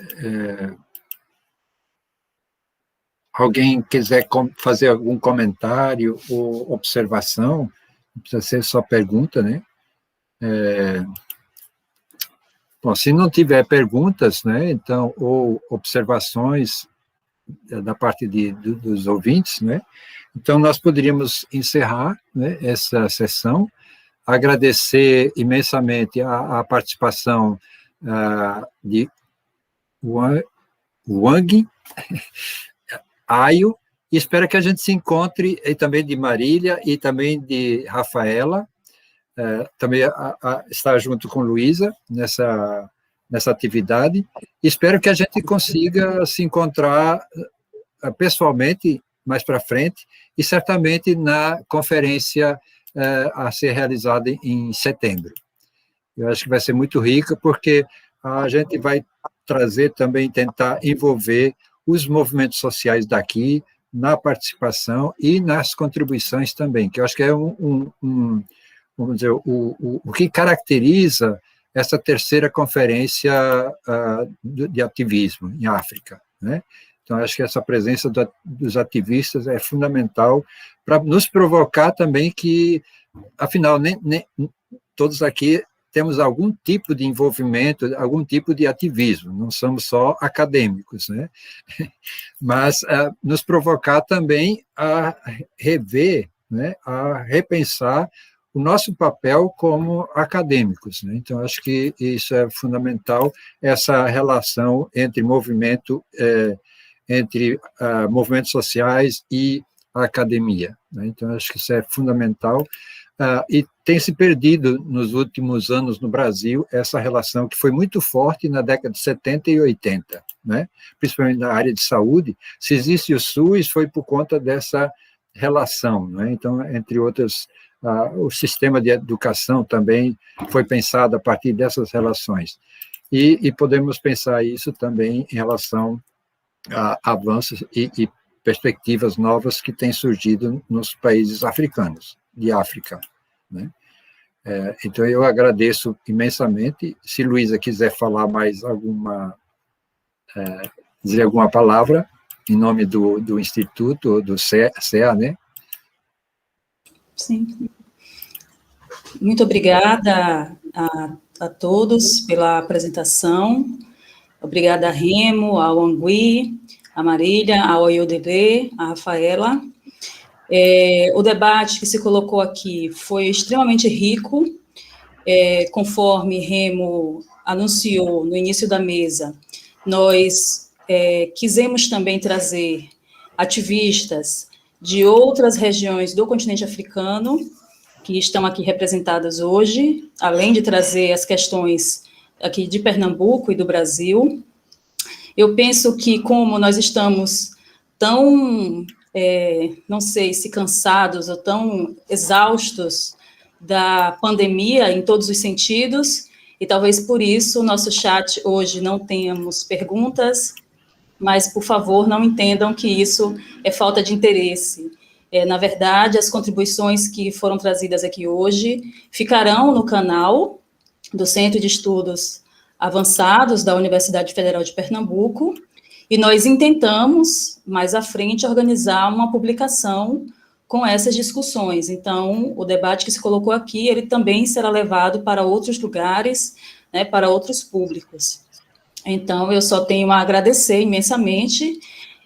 alguém quiser fazer algum comentário ou observação, não precisa ser só pergunta, né? Bom, se não tiver perguntas, né, então, ou observações da parte dos ouvintes, né? Então, nós poderíamos encerrar, né, essa sessão, agradecer imensamente a participação de Wang, Ayo, e espero que a gente se encontre, e também de Marília, e também de Rafaela, também estar junto com Luísa nessa atividade. Espero que a gente consiga se encontrar pessoalmente mais para frente, e certamente na conferência a ser realizada em setembro. Eu acho que vai ser muito rica, porque a gente vai trazer também, tentar envolver os movimentos sociais daqui na participação e nas contribuições também, que eu acho que é vamos dizer, o que caracteriza essa terceira conferência de ativismo em África, né? Então, acho que essa presença dos ativistas é fundamental para nos provocar também que, afinal, nem todos aqui temos algum tipo de envolvimento, algum tipo de ativismo, não somos só acadêmicos, né? Mas nos provocar também a rever, né, a repensar o nosso papel como acadêmicos, né? Então, acho que isso é fundamental, essa relação entre movimentos sociais e a academia, né? Então, acho que isso é fundamental, e tem se perdido nos últimos anos no Brasil essa relação que foi muito forte na década de 70 e 80, né? Principalmente na área de saúde. Se existe o SUS, foi por conta dessa relação, né? Então, entre outras, o sistema de educação também foi pensado a partir dessas relações. E podemos pensar isso também em relação a avanços e perspectivas novas que têm surgido nos países africanos, de África, né? Então, eu agradeço imensamente. Se Luísa quiser falar mais dizer alguma palavra, em nome do Instituto, do CEA, né? Sim. Muito obrigada a todos pela apresentação. Obrigada a Remo, ao Angui, a Marília, ao Oyodele, a Rafaela. O debate que se colocou aqui foi extremamente rico, conforme Remo anunciou no início da mesa. Nós quisemos também trazer ativistas de outras regiões do continente africano, que estão aqui representadas hoje, além de trazer as questões aqui de Pernambuco e do Brasil. Eu penso que, como nós estamos tão, não sei se cansados ou tão exaustos da pandemia em todos os sentidos, e talvez por isso o nosso chat hoje não tenhamos perguntas, mas, por favor, não entendam que isso é falta de interesse. Na verdade, as contribuições que foram trazidas aqui hoje ficarão no canal do Centro de Estudos Avançados da Universidade Federal de Pernambuco, e nós intentamos, mais à frente, organizar uma publicação com essas discussões. Então, o debate que se colocou aqui, ele também será levado para outros lugares, né, para outros públicos. Então, eu só tenho a agradecer imensamente,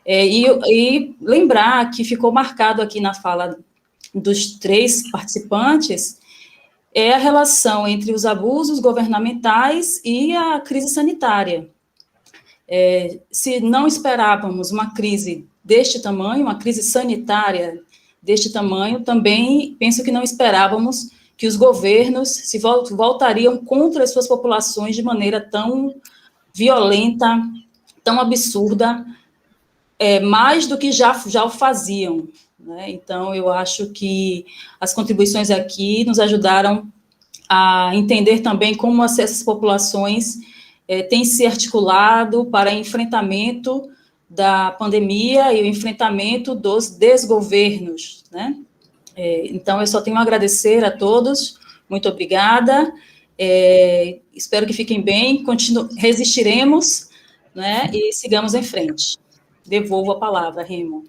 e lembrar que ficou marcado aqui na fala dos três participantes, a relação entre os abusos governamentais e a crise sanitária. Se não esperávamos uma crise deste tamanho, uma crise sanitária deste tamanho, também penso que não esperávamos que os governos se voltariam contra as suas populações de maneira tão violenta, tão absurda, mais do que já o faziam, né? Então, eu acho que as contribuições aqui nos ajudaram a entender também como essas populações têm se articulado para enfrentamento da pandemia e o enfrentamento dos desgovernos, né? Então, eu só tenho a agradecer a todos, muito obrigada, espero que fiquem bem, resistiremos, né, e sigamos em frente. Devolvo a palavra, Remo.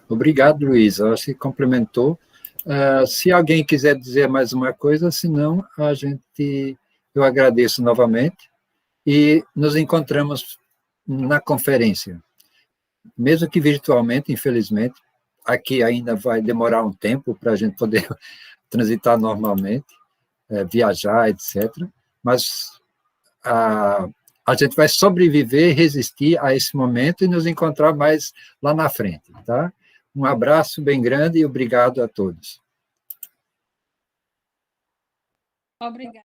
Obrigado, Luísa, acho que complementou. Se alguém quiser dizer mais uma coisa, senão eu agradeço novamente e nos encontramos na conferência. mesmo que virtualmente, infelizmente. Aqui ainda vai demorar um tempo para a gente poder transitar normalmente, viajar, etc. Mas a gente vai sobreviver, resistir a esse momento e nos encontrar mais lá na frente, tá? Um abraço bem grande e obrigado a todos. Obrigada.